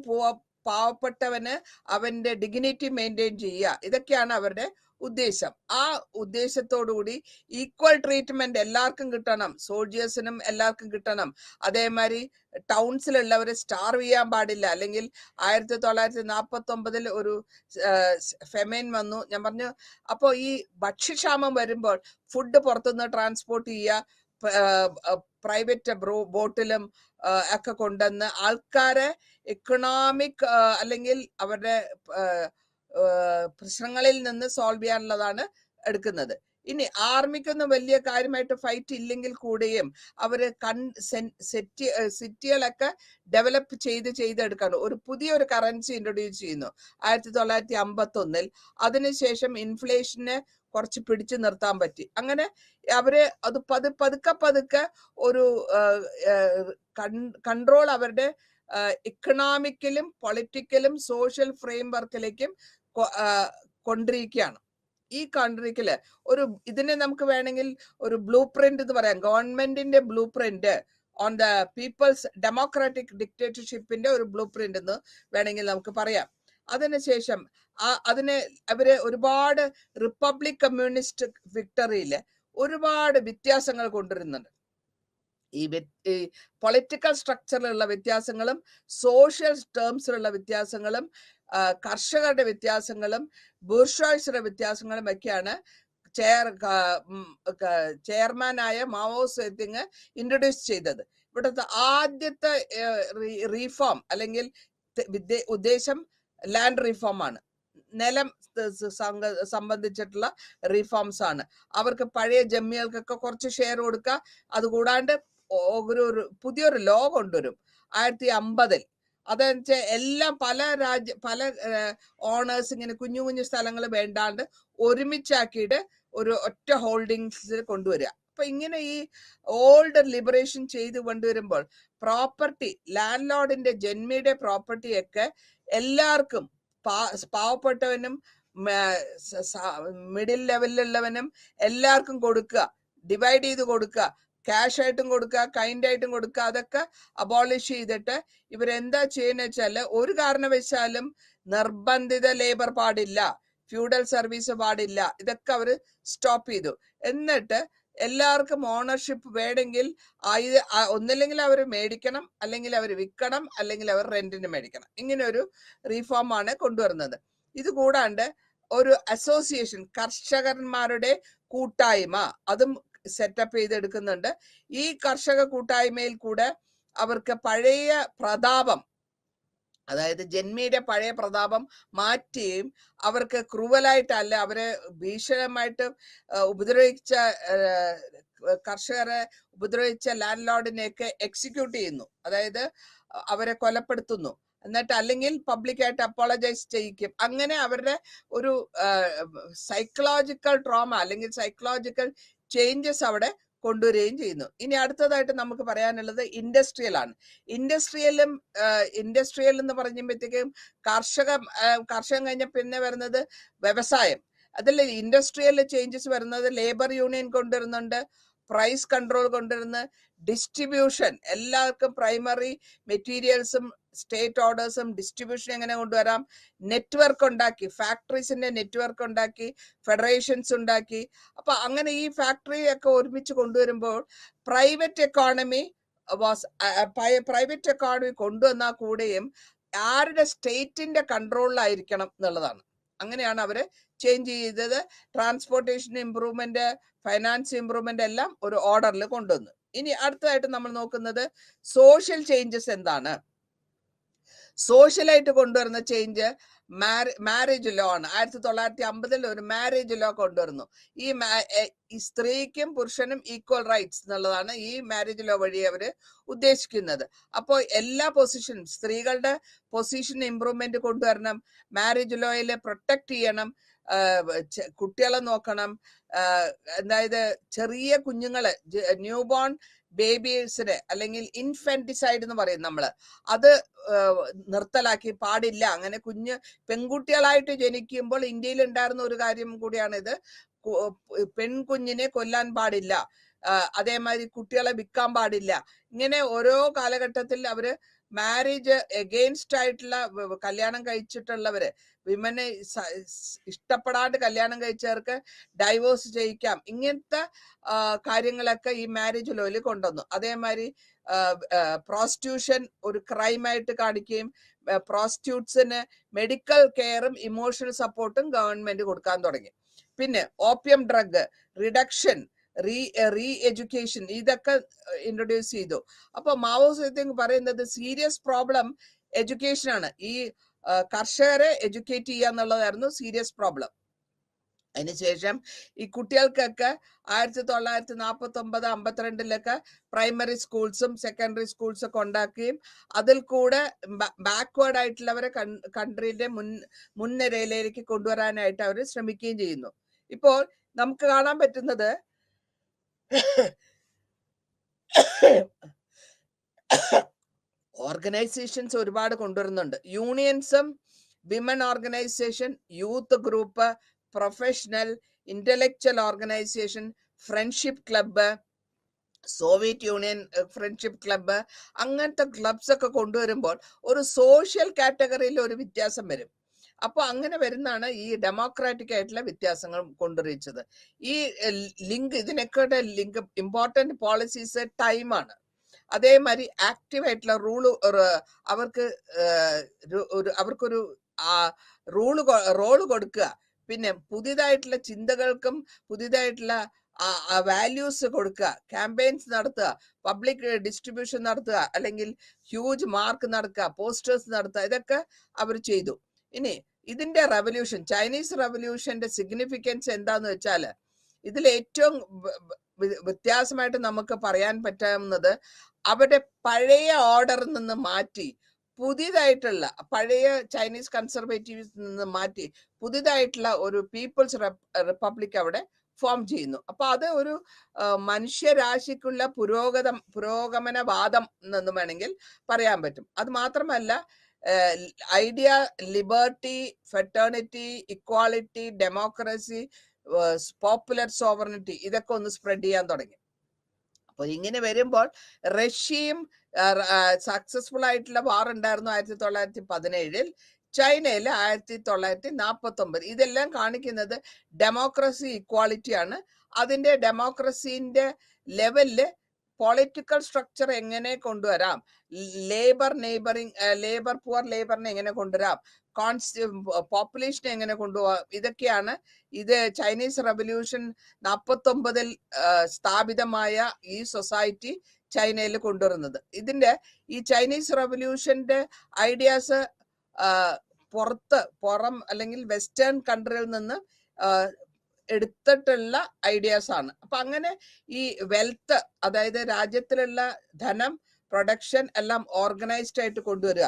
പാവപ്പെട്ടവന് അവന്റെ ഡിഗ്നിറ്റി മെയിൻറ്റെയിൻ ചെയ്യുക, ഇതൊക്കെയാണ് അവരുടെ ഉദ്ദേശം. ആ ഉദ്ദേശത്തോടുകൂടി ഈക്വൽ ട്രീറ്റ്മെന്റ് എല്ലാവർക്കും കിട്ടണം, സോൾജേഴ്സിനും എല്ലാവർക്കും കിട്ടണം. അതേമാതിരി ടൗൺസിലുള്ളവരെ സ്റ്റാർവ് ചെയ്യാൻ പാടില്ല. അല്ലെങ്കിൽ 1949 ഒരു ഫെമൈൻ വന്നു, ഞാൻ പറഞ്ഞു. അപ്പോൾ ഈ ഭക്ഷ്യക്ഷാമം വരുമ്പോൾ ഫുഡ് പുറത്തുനിന്ന് ട്രാൻസ്പോർട്ട് ചെയ്യുക, പ്രൈവറ്റ് ബോട്ടിലും ഒക്കെ കൊണ്ടുവന്ന് ആൾക്കാരെ എക്കണോമിക് അല്ലെങ്കിൽ അവരുടെ പ്രശ്നങ്ങളിൽ നിന്ന് സോൾവ് ചെയ്യാനുള്ളതാണ് എടുക്കുന്നത്. ഇനി ആർമിക്കൊന്നും വലിയ കാര്യമായിട്ട് ഫൈറ്റ് ഇല്ലെങ്കിൽ കൂടെയും അവര് സിറ്റികളൊക്കെ ഡെവലപ്പ് ചെയ്തെടുക്കാണ്. ഒരു പുതിയൊരു കറൻസി ഇൻട്രൊഡ്യൂസ് ചെയ്യുന്നു 1951. അതിനുശേഷം ഇൻഫ്ലേഷനെ കുറച്ച് പിടിച്ചു നിർത്താൻ പറ്റി. അങ്ങനെ അവര് അത് പതുക്കെ ഒരു കൺട്രോൾ അവരുടെ ഇക്കണോമിക്കലും പൊളിറ്റിക്കലും സോഷ്യൽ ഫ്രെയിം വർക്കിലേക്കും കൊണ്ടിരിക്കുകയാണ്. ഈ കൺട്രിക്കില് ഇതിനെ നമുക്ക് വേണമെങ്കിൽ ഒരു ബ്ലൂ പ്രിന്റ് എന്ന് പറയാം. ഗവൺമെന്റിന്റെ blueprint on the people's democratic ഡിക്റ്റേറ്റർഷിപ്പിന്റെ ഒരു ബ്ലൂ പ്രിന്റ് എന്ന് വേണമെങ്കിൽ നമുക്ക് പറയാം. അതിനുശേഷം അവര് ഒരുപാട് റിപ്പബ്ലിക് കമ്മ്യൂണിസ്റ്റ് വിക്ടറിയില് ഒരുപാട് വ്യത്യാസങ്ങൾ കൊണ്ടുവരുന്നുണ്ട്. ഈ പൊളിറ്റിക്കൽ സ്ട്രക്ചറിലുള്ള വ്യത്യാസങ്ങളും സോഷ്യൽ ടേംസിലുള്ള വ്യത്യാസങ്ങളും കർഷകരുടെ വ്യത്യാസങ്ങളും ബൂർഷ്വായ്സിയുടെ വ്യത്യാസങ്ങളും ഒക്കെയാണ് ചെയർമാനായ മാവോ സേതുങ് ഇൻട്രൊഡ്യൂസ് ചെയ്തത്. ഇവിടുത്തെ ആദ്യത്തെ റീഫോം അല്ലെങ്കിൽ ഉദ്ദേശം ലാൻഡ് റിഫോം ആണ്. നിലം സംബന്ധിച്ചിട്ടുള്ള റിഫോംസ് ആണ്. അവർക്ക് പഴയ ജമ്മികൾക്കൊക്കെ കുറച്ച് ഷെയർ കൊടുക്കുക. അതുകൂടാണ്ട് പുതിയൊരു ലോ കൊണ്ടുവരും 1950. അതെന്ന് വെച്ചാൽ എല്ലാം പല ഓണേഴ്സ് ഇങ്ങനെ കുഞ്ഞു കുഞ്ഞു സ്ഥലങ്ങൾ വേണ്ടാണ്ട് ഒരുമിച്ചാക്കിയിട്ട് ഒരു ഒറ്റ ഹോൾഡിങ്സിൽ കൊണ്ടുവരിക. അപ്പൊ ഇങ്ങനെ ഈ ഓൾഡ് ലിബറേഷൻ ചെയ്ത് കൊണ്ടുവരുമ്പോൾ പ്രോപ്പർട്ടി, ലാൻഡ് ലോർഡിന്റെ ജന്മിയുടെ പ്രോപ്പർട്ടിയൊക്കെ എല്ലാവർക്കും, പാവപ്പെട്ടവനും മിഡിൽ ലെവലിലുള്ളവനും എല്ലാവർക്കും കൊടുക്കുക, ഡിവൈഡ് ചെയ്ത് കൊടുക്കുക, ക്യാഷ് ആയിട്ടും കൊടുക്കുക, കൈൻഡ് ആയിട്ടും കൊടുക്കുക. അതൊക്കെ അബോളിഷ് ചെയ്തിട്ട് ഇവരെന്താ ചെയ്യുന്ന വെച്ചാല് ഒരു കാരണവശാലും നിർബന്ധിത ലേബർ പാടില്ല, ഫ്യൂഡൽ സർവീസ് പാടില്ല, ഇതൊക്കെ അവര് സ്റ്റോപ്പ് ചെയ്തു. എന്നിട്ട് എല്ലാവർക്കും ഓണർഷിപ്പ് വേണമെങ്കിൽ ഒന്നില്ലെങ്കിൽ അവർ മേടിക്കണം, അല്ലെങ്കിൽ അവർ വിൽക്കണം, അല്ലെങ്കിൽ അവർ റെന്റിന് മേടിക്കണം. ഇങ്ങനെ ഒരു റീഫോമാണ് കൊണ്ടുവരുന്നത്. ഇത് കൂടാണ്ട് ഒരു അസോസിയേഷൻ, കർഷകന്മാരുടെ കൂട്ടായ്മ, അതും സെറ്റപ്പ് ചെയ്തെടുക്കുന്നുണ്ട്. ഈ കർഷക കൂട്ടായ്മയിൽ കൂടെ അവർക്ക് പഴയ പ്രതാപം, അതായത് ജന്മിയുടെ പഴയ പ്രതാപം മാറ്റുകയും അവർക്ക് ക്രൂവലായിട്ടല്ല, അവരെ ഭീഷണമായിട്ട് ഉപദ്രവിച്ച കർഷകരെ ഉപദ്രവിച്ച ലാൻഡ് ലോർഡിനെയൊക്കെ എക്സിക്യൂട്ട് ചെയ്യുന്നു, അതായത് അവരെ കൊലപ്പെടുത്തുന്നു. എന്നിട്ട് അല്ലെങ്കിൽ പബ്ലിക്കായിട്ട് അപ്പോളജൈസ് ചെയ്യിക്കും. അങ്ങനെ അവരുടെ ഒരു സൈക്കോളജിക്കൽ ട്രോമ അല്ലെങ്കിൽ സൈക്കോളജിക്കൽ ചേഞ്ചസ് അവിടെ കൊണ്ടുവരികയും ചെയ്യുന്നു. ഇനി അടുത്തതായിട്ട് നമുക്ക് പറയാനുള്ളത് ഇൻഡസ്ട്രിയൽ ആണ്. ഇൻഡസ്ട്രിയൽ എന്ന് പറയുമ്പോഴത്തേക്കും കർഷകം കഴിഞ്ഞ പിന്നെ വരുന്നത് വ്യവസായം. അതിൽ ഇൻഡസ്ട്രിയൽ ചേഞ്ചസ് വരുന്നത് ലേബർ യൂണിയൻ കൊണ്ടുവരുന്നുണ്ട്, പ്രൈസ് കൺട്രോൾ കൊണ്ടുവരുന്ന, ഡിസ്ട്രിബ്യൂഷൻ, എല്ലാവർക്കും പ്രൈമറി മെറ്റീരിയൽസും സ്റ്റേറ്റ് ഓർഡേഴ്സും ഡിസ്ട്രിബ്യൂഷൻ എങ്ങനെ കൊണ്ടുവരാം, നെറ്റ്വർക്ക് ഉണ്ടാക്കി, ഫാക്ടറീസിന്റെ നെറ്റ്വർക്ക് ഉണ്ടാക്കി, ഫെഡറേഷൻസ് ഉണ്ടാക്കി. അപ്പൊ അങ്ങനെ ഈ ഫാക്ടറി ഒക്കെ ഒരുമിച്ച് കൊണ്ടുവരുമ്പോൾ പ്രൈവറ്റ് എക്കോണമി കൊണ്ടുവന്നാൽ കൂടെയും ആരുടെ സ്റ്റേറ്റിന്റെ കൺട്രോളിലായിരിക്കണം എന്നുള്ളതാണ്. അങ്ങനെയാണ് അവര് ചേഞ്ച് ചെയ്തത്. ട്രാൻസ്പോർട്ടേഷൻ ഇംപ്രൂവ്മെന്റ്, ഫൈനാൻസ് ഇംപ്രൂവ്മെന്റ് എല്ലാം ഒരു ഓർഡറിൽ കൊണ്ടുവന്നു. ഇനി അടുത്തതായിട്ട് നമ്മൾ നോക്കുന്നത് സോഷ്യൽ ചേഞ്ചസ് എന്താണ്. സോഷ്യലായിട്ട് കൊണ്ടുവരുന്ന ചേഞ്ച് മാരേജ് ലോ ആണ്. 1950 ഒരു മാരേജ് ലോ കൊണ്ടുവരുന്നു. ഈ സ്ത്രീക്കും പുരുഷനും ഈക്വൽ റൈറ്റ്സ് എന്നുള്ളതാണ് ഈ മാരേജ് ലോ വഴി അവര് ഉദ്ദേശിക്കുന്നത്. അപ്പോൾ എല്ലാ പൊസിഷനും, സ്ത്രീകളുടെ പൊസിഷൻ ഇംപ്രൂവ്മെന്റ് കൊണ്ടുവരണം, മാരേജ് ലോയില് പ്രൊട്ടക്ട് ചെയ്യണം, കുട്ടികളെ നോക്കണം, അതായത് ചെറിയ കുഞ്ഞുങ്ങളെ, ന്യൂ ബോൺ ബേബീസിന് അല്ലെങ്കിൽ ഇൻഫന്റിസൈഡ് എന്ന് പറയും നമ്മള്, അത് നിർത്തലാക്കി പാടില്ല. അങ്ങനെ പെൺകുട്ടികളായിട്ട് ജനിക്കുമ്പോൾ ഇന്ത്യയിൽ ഉണ്ടായിരുന്ന ഒരു കാര്യം കൂടിയാണ് ഇത്. പെൺകുഞ്ഞിനെ കൊല്ലാൻ പാടില്ല, അതേമാതിരി കുട്ടികളെ വിൽക്കാൻ പാടില്ല. ഇങ്ങനെ ഓരോ കാലഘട്ടത്തിൽ അവര് മാരേജ് എഗെയിൻസ്റ്റ് ആയിട്ടുള്ള, കല്യാണം കഴിച്ചിട്ടുള്ളവര്, വിമനെ ഇഷ്ടപ്പെടാണ്ട് കല്യാണം കഴിച്ചവർക്ക് ഡൈവോഴ്സ് ചെയ്യിക്കാം, ഇങ്ങനത്തെ കാര്യങ്ങളൊക്കെ ഈ മാരേജ് ലോയിൽ കൊണ്ടുവന്നു. അതേമാതിരി പ്രോസ്റ്റിറ്റ്യൂഷൻ ഒരു ക്രൈമായിട്ട് കാണിക്കുകയും പ്രോസ്റ്റിറ്റ്യൂട്ട്സിന് മെഡിക്കൽ കെയറും ഇമോഷണൽ സപ്പോർട്ടും ഗവൺമെന്റ് കൊടുക്കാൻ തുടങ്ങി. പിന്നെ opium drug reduction, re education, ഇതൊക്കെ ഇൻട്രൊഡ്യൂസ് ചെയ്തു. അപ്പൊ മാവോ സേതുങ് പറയുന്നത് സീരിയസ് പ്രോബ്ലം എഡ്യൂക്കേഷൻ ആണ്. ഈ കർഷകരെ എഡ്യൂക്കേറ്റ് ചെയ്യുക എന്നുള്ളതായിരുന്നു സീരിയസ് പ്രോബ്ലം. അതിനുശേഷം ഈ കുട്ടികൾക്കൊക്കെ 1949-52 പ്രൈമറി സ്കൂൾസും സെക്കൻഡറി സ്കൂൾസും ഒക്കെ ഉണ്ടാക്കുകയും അതിൽ കൂടെ ബാക്ക്വേർഡ് ആയിട്ടുള്ളവരെ കൺട്രീന്റെ മുൻനിരയിലേക്ക് കൊണ്ടുവരാനായിട്ട് അവർ ശ്രമിക്കുകയും ചെയ്യുന്നു. ഇപ്പോൾ നമുക്ക് കാണാൻ പറ്റുന്നത് ഓർഗനൈസേഷൻസ് ഒരുപാട് കൊണ്ടുവരുന്നുണ്ട്. യൂണിയൻസും, women organisation, youth group, professional, intellectual organisation, friendship club, Soviet union friendship club, അങ്ങനത്തെ ക്ലബ്സ് ഒക്കെ കൊണ്ടുവരുമ്പോൾ ഒരു സോഷ്യൽ കാറ്റഗറിയിൽ ഒരു വ്യത്യാസം വരും. അപ്പൊ അങ്ങനെ വരുന്നതാണ് ഈ ഡെമോക്രാറ്റിക് ആയിട്ടുള്ള വ്യത്യാസങ്ങൾ കൊണ്ടുവരിച്ചത്. ഈ ലിങ്ക്, ഇതിനൊക്കെ ലിങ്ക് ഇമ്പോർട്ടന്റ് പോളിസീസ് ടൈമാണ്. അതേമാതിരി ആക്റ്റീവ് ആയിട്ടുള്ള അവർക്കൊരു റോള് കൊടുക്കുക. പിന്നെ പുതിയതായിട്ടുള്ള ചിന്തകൾക്കും പുതിയതായിട്ടുള്ള വാല്യൂസ് കൊടുക്കുക, ക്യാമ്പയിൻസ് നടത്തുക, പബ്ലിക് ഡിസ്ട്രിബ്യൂഷൻ നടത്തുക, അല്ലെങ്കിൽ ഹ്യൂജ് മാർക്ക് നടക്കുക, പോസ്റ്റേഴ്സ് നടത്തുക, ഇതൊക്കെ അവർ ചെയ്തു. ഇനി ഇതിന്റെ റെവല്യൂഷൻ, ചൈനീസ് റെവല്യൂഷന്റെ സിഗ്നിഫിക്കൻസ് എന്താന്ന് വെച്ചാൽ, ഇതിൽ ഏറ്റവും വ്യത്യാസമായിട്ട് നമുക്ക് പറയാൻ പറ്റാവുന്നത് അവരുടെ പഴയ ഓർഡറിൽ നിന്ന് മാറ്റി പുതിയതായിട്ടുള്ള, പഴയ ചൈനീസ് കൺസർവേറ്റീവ്സ് നിന്ന് മാറ്റി പുതിയതായിട്ടുള്ള ഒരു പീപ്പിൾസ് റിപ്പബ്ലിക് അവിടെ ഫോം ചെയ്യുന്നു. അപ്പൊ അത് ഒരു മനുഷ്യരാശിക്കുള്ള പുരോഗമനവാദം എന്ന് വേണമെങ്കിൽ പറയാൻ പറ്റും. അത് മാത്രമല്ല, idea, liberty, fraternity, equality, democracy, popular sovereignty, ഇതൊക്കെ ഒന്ന് സ്പ്രെഡ് ചെയ്യാൻ തുടങ്ങി. അപ്പൊ ഇങ്ങനെ വരുമ്പോൾ റഷ്യയും സക്സസ്ഫുൾ ആയിട്ടുള്ള വാർ ഉണ്ടായിരുന്നു 1917, ചൈനയിൽ 1949. ഇതെല്ലാം കാണിക്കുന്നത് ഡെമോക്രസി, ഇക്വാളിറ്റിയാണ്. അതിന്റെ ഡെമോക്രസിന്റെ ലെവലില് പൊളിറ്റിക്കൽ സ്ട്രക്ചർ എങ്ങനെ കൊണ്ടുവരാം, ലേബർ പുവർ ലേബറിനെ എങ്ങനെ കൊണ്ടുവരാം, പോപ്പുലേഷനെ എങ്ങനെ കൊണ്ടുപോകാം, ഇതൊക്കെയാണ് ഇത് ചൈനീസ് റവല്യൂഷൻ 49 സ്ഥാപിതമായ ഈ സൊസൈറ്റി ചൈനയിൽ കൊണ്ടുവരുന്നത്. ഈ ചൈനീസ് റവല്യൂഷന്റെ ഐഡിയാസ് പുറം അല്ലെങ്കിൽ വെസ്റ്റേൺ കൺട്രിയിൽ നിന്ന് എടുത്തിട്ടുള്ള ഐഡിയാസ് ആണ്. അപ്പൊ അങ്ങനെ ഈ വെൽത്ത്, അതായത് രാജ്യത്തിലുള്ള ധനം, പ്രൊഡക്ഷൻ എല്ലാം ഓർഗനൈസ്ഡ് ആയിട്ട് കൊണ്ടുവരിക,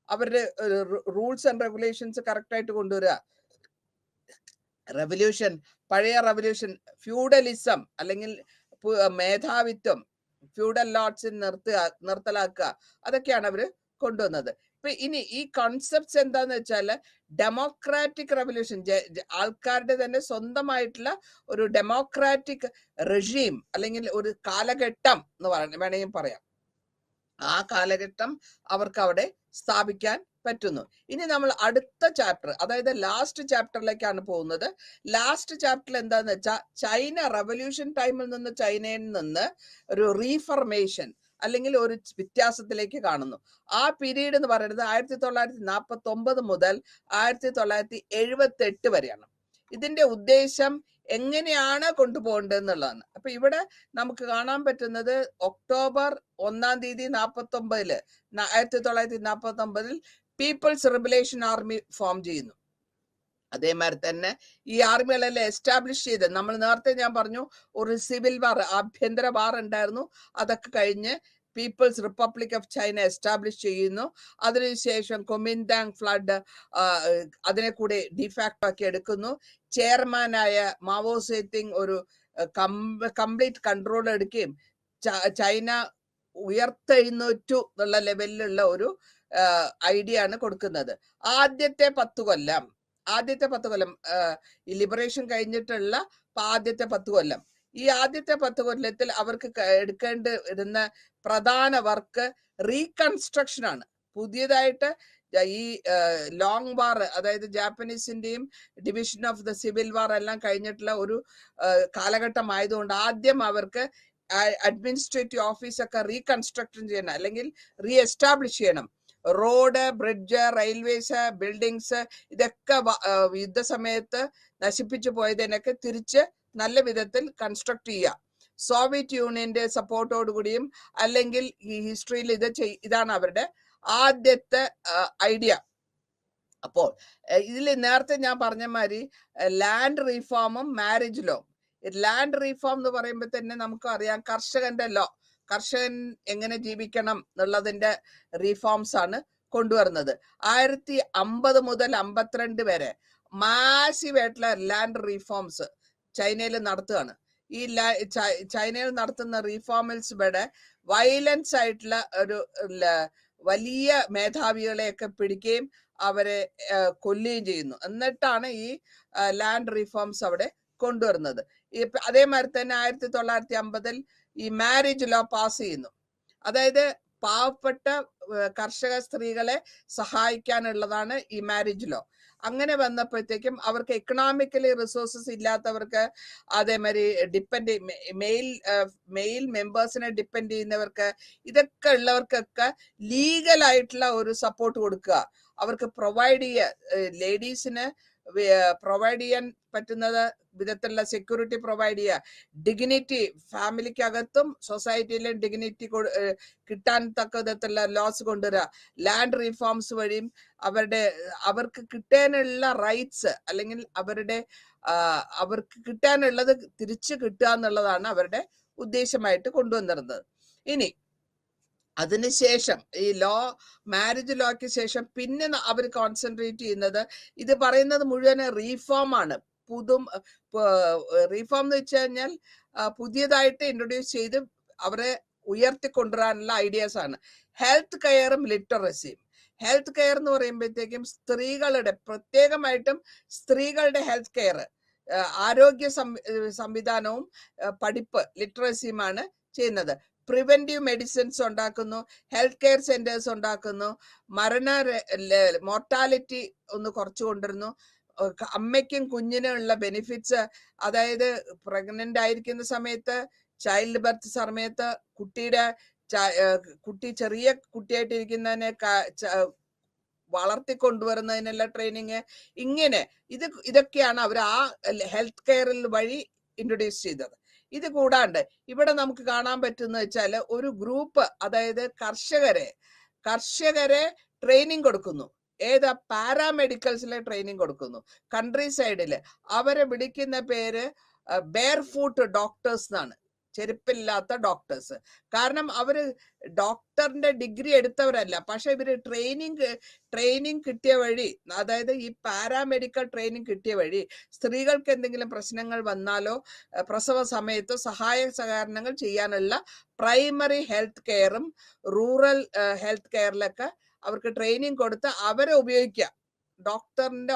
അവരുടെ റൂൾസ് ആൻഡ് റെഗുലേഷൻസ് കറക്റ്റ് ആയിട്ട് കൊണ്ടുവരിക. റെവല്യൂഷൻ, പഴയ റെവല്യൂഷൻ, ഫ്യൂഡലിസം അല്ലെങ്കിൽ മേധാവിത്വം, ഫ്യൂഡൽ ലോർഡ്സ് നിർത്തലാക്കുക, അതൊക്കെയാണ് അവര് കൊണ്ടുവന്നത്. ഇപ്പൊ ഇനി ഈ കോൺസെപ്റ്റ്സ് എന്താന്ന് വെച്ചാൽ, ഡെമോക്രാറ്റിക് റെവല്യൂഷൻ, ആൾക്കാരുടെ തന്നെ സ്വന്തമായിട്ടുള്ള ഒരു ഡെമോക്രാറ്റിക് റെജീം അല്ലെങ്കിൽ ഒരു കാലഘട്ടം എന്ന് വേണമെങ്കിൽ പറയാം, ആ കാലഘട്ടം അവർക്ക് അവിടെ സ്ഥാപിക്കാൻ പറ്റുന്നു. ഇനി നമ്മൾ അടുത്ത ചാപ്റ്റർ, അതായത് ലാസ്റ്റ് ചാപ്റ്ററിലേക്കാണ് പോകുന്നത്. ലാസ്റ്റ് ചാപ്റ്ററിൽ എന്താന്ന് വെച്ചാൽ, ചൈന റവല്യൂഷൻ ടൈമിൽ നിന്ന് ചൈനയിൽ നിന്ന് ഒരു റീഫർമേഷൻ അല്ലെങ്കിൽ ഒരു വ്യത്യാസത്തിലേക്ക് കാണുന്നു. ആ പീരീഡ് എന്ന് പറയുന്നത് 1949 മുതൽ 1978 വരെയാണ്. ഇതിന്റെ ഉദ്ദേശം എങ്ങനെയാണ് കൊണ്ടുപോകേണ്ടത് എന്നുള്ളതാണ്. അപ്പൊ ഇവിടെ നമുക്ക് കാണാൻ പറ്റുന്നത് October 1 1949 People's liberation Army form ചെയ്യുന്നു. അതേമാതിരി തന്നെ ഈ ആർമികളെല്ലാം എസ്റ്റാബ്ലിഷ് ചെയ്ത്, നമ്മൾ നേരത്തെ ഞാൻ പറഞ്ഞു ഒരു സിവിൽ വാർ, ആഭ്യന്തര വാർ ഉണ്ടായിരുന്നു, അതൊക്കെ കഴിഞ്ഞ് People's Republic of China establish ചെയ്യുന്നു. അതിനുശേഷം കൊമിൻതാങ് ഫ്ലഡ് അതിനെ കൂടെ ഡിഫാക്ടോ ആക്കി എടുക്കുന്നു. ചെയർമാനായ മാവോ സേതുങ് ഒരു കംപ്ലീറ്റ് കൺട്രോൾ എടുക്കുകയും ചൈന ഉയർത്തെഴുന്നേറ്റു എന്നുള്ള ലെവലിലുള്ള ഒരു ഐഡിയ ആണ് കൊടുക്കുന്നത്. ആദ്യത്തെ 10 കൊല്ലം ഈ ലിബറേഷൻ കഴിഞ്ഞിട്ടുള്ള ആദ്യത്തെ 10 കൊല്ലം, ഈ ആദ്യത്തെ 10 കൊല്ലത്തിൽ അവർക്ക് എടുക്കേണ്ടിരുന്ന പ്രധാന വർക്ക് റീകൺസ്ട്രക്ഷൻ ആണ്. പുതിയതായിട്ട് ഈ ലോങ് വാർ, അതായത് ജാപ്പനീസിന്റെയും division of the civil war എല്ലാം കഴിഞ്ഞിട്ടുള്ള ഒരു കാലഘട്ടം ആയതുകൊണ്ട് ആദ്യം അവർക്ക് അഡ്മിനിസ്ട്രേറ്റീവ് ഓഫീസൊക്കെ റീകൺസ്ട്രക്ഷൻ ചെയ്യണം അല്ലെങ്കിൽ റീ എസ്റ്റാബ്ലിഷ് ചെയ്യണം. റോഡ്, ബ്രിഡ്ജ്, റെയിൽവേസ്, ബിൽഡിങ്സ്, ഇതൊക്കെ യുദ്ധസമയത്ത് നശിപ്പിച്ചു പോയതിനൊക്കെ തിരിച്ച് നല്ല വിധത്തിൽ കൺസ്ട്രക്ട് ചെയ്യുക. സോവിയറ്റ് യൂണിയന്റെ സപ്പോർട്ടോടുകൂടിയും അല്ലെങ്കിൽ ഈ ഹിസ്റ്ററിയിൽ ഇതാണ് അവരുടെ ആദ്യത്തെ ഐഡിയ. അപ്പോൾ ഇതിൽ നേരത്തെ ഞാൻ പറഞ്ഞ മാതിരി ലാൻഡ് റീഫോമും മാരേജ് ലോ. ലാൻഡ് റീഫോം എന്ന് പറയുമ്പോൾ തന്നെ നമുക്ക് അറിയാം കർഷകന്റെ ലോ, കർഷകൻ എങ്ങനെ ജീവിക്കണം എന്നുള്ളതിന്റെ റീഫോംസ് ആണ് കൊണ്ടുവരുന്നത്. 1950 മുതൽ 52 വരെ മാസീവ് ആയിട്ടുള്ള ലാൻഡ് റീഫോംസ് ചൈനയിൽ നടത്തുകയാണ്. ഈ ചൈനയിൽ നടത്തുന്ന റീഫോമിൽസ് ഇവിടെ വയലൻസ് ആയിട്ടുള്ള ഒരു വലിയ മേധാവികളെയൊക്കെ പിടിക്കുകയും അവരെ കൊല്ലുകയും ചെയ്യുന്നു. എന്നിട്ടാണ് ഈ ലാൻഡ് റീഫോംസ് അവിടെ കൊണ്ടുവരുന്നത്. അതേമാതിരി തന്നെ 1950 ഈ മാരേജ് ലോ പാസ് ചെയ്യുന്നു. അതായത് പാവപ്പെട്ട കർഷക സ്ത്രീകളെ സഹായിക്കാനുള്ളതാണ് ഈ മാരേജ് ലോ. അങ്ങനെ വന്നപ്പോഴത്തേക്കും അവർക്ക് എക്കണോമിക്കലി റിസോഴ്സസ് ഇല്ലാത്തവർക്ക്, അതേമാതിരി മെയിൽ മെമ്പേഴ്സിനെ ഡിപ്പെൻഡ് ചെയ്യുന്നവർക്ക്, ഇതൊക്കെ ഉള്ളവർക്കൊക്കെ ലീഗലായിട്ടുള്ള ഒരു സപ്പോർട്ട് കൊടുക്കുക, അവർക്ക് പ്രൊവൈഡ് ചെയ്യുക, ലേഡീസിന് പ്രൊവൈഡ് ചെയ്യാൻ പറ്റുന്നത് വിധത്തിലുള്ള സെക്യൂരിറ്റി പ്രൊവൈഡ് ചെയ്യുക, ഡിഗ്നിറ്റി ഫാമിലിക്കകത്തും സൊസൈറ്റിയിലും ഡിഗ്നിറ്റി കിട്ടാൻ തക്ക വിധത്തിലുള്ള ലോസ് കൊണ്ടുവരിക, ലാൻഡ് റീഫോംസ് വഴിയും അവർക്ക് കിട്ടാനുള്ള റൈറ്റ്സ് അല്ലെങ്കിൽ അവർക്ക് കിട്ടാനുള്ളത് തിരിച്ചു കിട്ടുക എന്നുള്ളതാണ് അവരുടെ ഉദ്ദേശമായിട്ട് കൊണ്ടുവന്നിരുന്നത്. ഇനി അതിനുശേഷം ഈ മാരേജ് ലോയ്ക്ക് ശേഷം പിന്നെ അവർ കോൺസെൻട്രേറ്റ് ചെയ്യുന്നത്, ഇത് പറയുന്നത് മുഴുവൻ റീഫോം ആണ്. റീഫോം എന്ന് വെച്ച് കഴിഞ്ഞാൽ പുതിയതായിട്ട് ഇൻട്രൊഡ്യൂസ് ചെയ്ത് അവരെ ഉയർത്തിക്കൊണ്ടുവരാനുള്ള ഐഡിയാസ് ആണ്. ഹെൽത്ത് കെയറും ലിറ്ററസിയും. ഹെൽത്ത് കെയർ എന്ന് പറയുമ്പോഴത്തേക്കും സ്ത്രീകളുടെ, പ്രത്യേകമായിട്ടും സ്ത്രീകളുടെ ഹെൽത്ത് കെയർ, ആരോഗ്യ സംവിധാനവും പഠിപ്പ്, ലിറ്ററസിയുമാണ് ചെയ്യുന്നത്. പ്രിവെന്റീവ് മെഡിസിൻസ് ഉണ്ടാക്കുന്നു, ഹെൽത്ത് കെയർ സെന്റേഴ്സ് ഉണ്ടാക്കുന്നു, മോർട്ടാലിറ്റി ഒന്ന് കുറച്ചു കൊണ്ടിരുന്നു, അമ്മയ്ക്കും കുഞ്ഞിനും ഉള്ള ബെനിഫിറ്റ്സ്, അതായത് പ്രഗ്നന്റ് ആയിരിക്കുന്ന സമയത്ത്, ചൈൽഡ് ബർത്ത് സമയത്ത് കുട്ടി ചെറിയ കുട്ടിയായിട്ടിരിക്കുന്നതിനെ വളർത്തിക്കൊണ്ടുവരുന്നതിനുള്ള ട്രെയിനിങ്, ഇങ്ങനെ ഇതൊക്കെയാണ് അവർ ആ ഹെൽത്ത് കെയറിൽ വഴി ഇൻട്രൊഡ്യൂസ് ചെയ്തത്. ഇത് കൂടാണ്ട് ഇവിടെ നമുക്ക് കാണാൻ പറ്റുന്ന വെച്ചാൽ ഒരു ഗ്രൂപ്പ്, അതായത് കർഷകരെ ട്രെയിനിങ് കൊടുക്കുന്നു. ഏതാ? പാരാമെഡിക്കൽസിലെ ട്രെയിനിങ് കൊടുക്കുന്നു. കൺട്രി സൈഡില് അവരെ വിളിക്കുന്ന പേര് ബെയർ ഫൂട്ട് ഡോക്ടേഴ്സ് എന്നാണ്, ചെരുപ്പില്ലാത്ത ഡോക്ടേഴ്സ്. കാരണം അവര് ഡോക്ടറിന്റെ ഡിഗ്രി എടുത്തവരല്ല, പക്ഷെ ഇവര് ട്രെയിനിങ് കിട്ടിയ വഴി, അതായത് ഈ പാരാമെഡിക്കൽ ട്രെയിനിങ് കിട്ടിയ വഴി സ്ത്രീകൾക്ക് എന്തെങ്കിലും പ്രശ്നങ്ങൾ വന്നാലോ പ്രസവ സമയത്തോ സഹായ സഹകരണങ്ങൾ ചെയ്യാനുള്ള പ്രൈമറി ഹെൽത്ത് കെയറും റൂറൽ ഹെൽത്ത് കെയറിലൊക്കെ അവർക്ക് ട്രെയിനിങ് കൊടുത്ത് അവരെ ഉപയോഗിക്കുക, ഡോക്ടറിന്റെ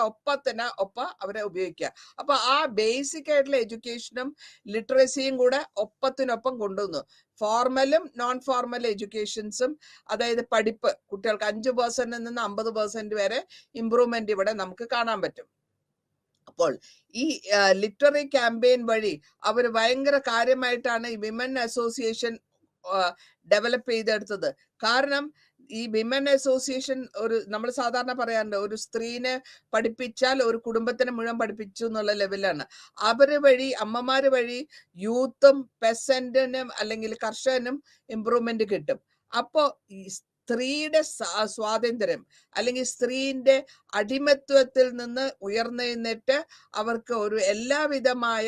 ഒപ്പം അവരെ ഉപയോഗിക്കുക. അപ്പൊ ആ ബേസിക് ആയിട്ടുള്ള എഡ്യൂക്കേഷനും ലിറ്ററസിയും കൂടെ ഒപ്പത്തിനൊപ്പം കൊണ്ടുവന്നു. ഫോർമലും നോൺ ഫോർമൽ എഡ്യൂക്കേഷൻസും, അതായത് പഠിപ്പ്, കുട്ടികൾക്ക് 5% നിന്ന് 50% വരെ ഇംപ്രൂവ്മെന്റ് ഇവിടെ നമുക്ക് കാണാൻ പറ്റും. അപ്പോൾ ഈ ലിറ്റററി ക്യാമ്പയിൻ വഴി അവർ ഭയങ്കര കാര്യമായിട്ടാണ് ഈ വിമൻ അസോസിയേഷൻ ഡെവലപ്പ് ചെയ്തെടുത്തത്. കാരണം ഈ വിമൻ അസോസിയേഷൻ നമ്മൾ സാധാരണ പറയാറുണ്ട്, ഒരു സ്ത്രീനെ പഠിപ്പിച്ചാൽ ഒരു കുടുംബത്തിനെ മുഴുവൻ പഠിപ്പിച്ചു എന്നുള്ള ലെവലാണ്. അമ്മമാര് വഴി യൂത്തും പെസന്റിനും അല്ലെങ്കിൽ കർഷകനും ഇംപ്രൂവ്മെന്റ് കിട്ടും. അപ്പോ ഈ സ്ത്രീയുടെ സ്വാതന്ത്ര്യം അല്ലെങ്കിൽ സ്ത്രീന്റെ അടിമത്വത്തിൽ നിന്ന് ഉയർന്നെഴുന്നേറ്റ് അവർക്ക് ഒരു എല്ലാവിധമായ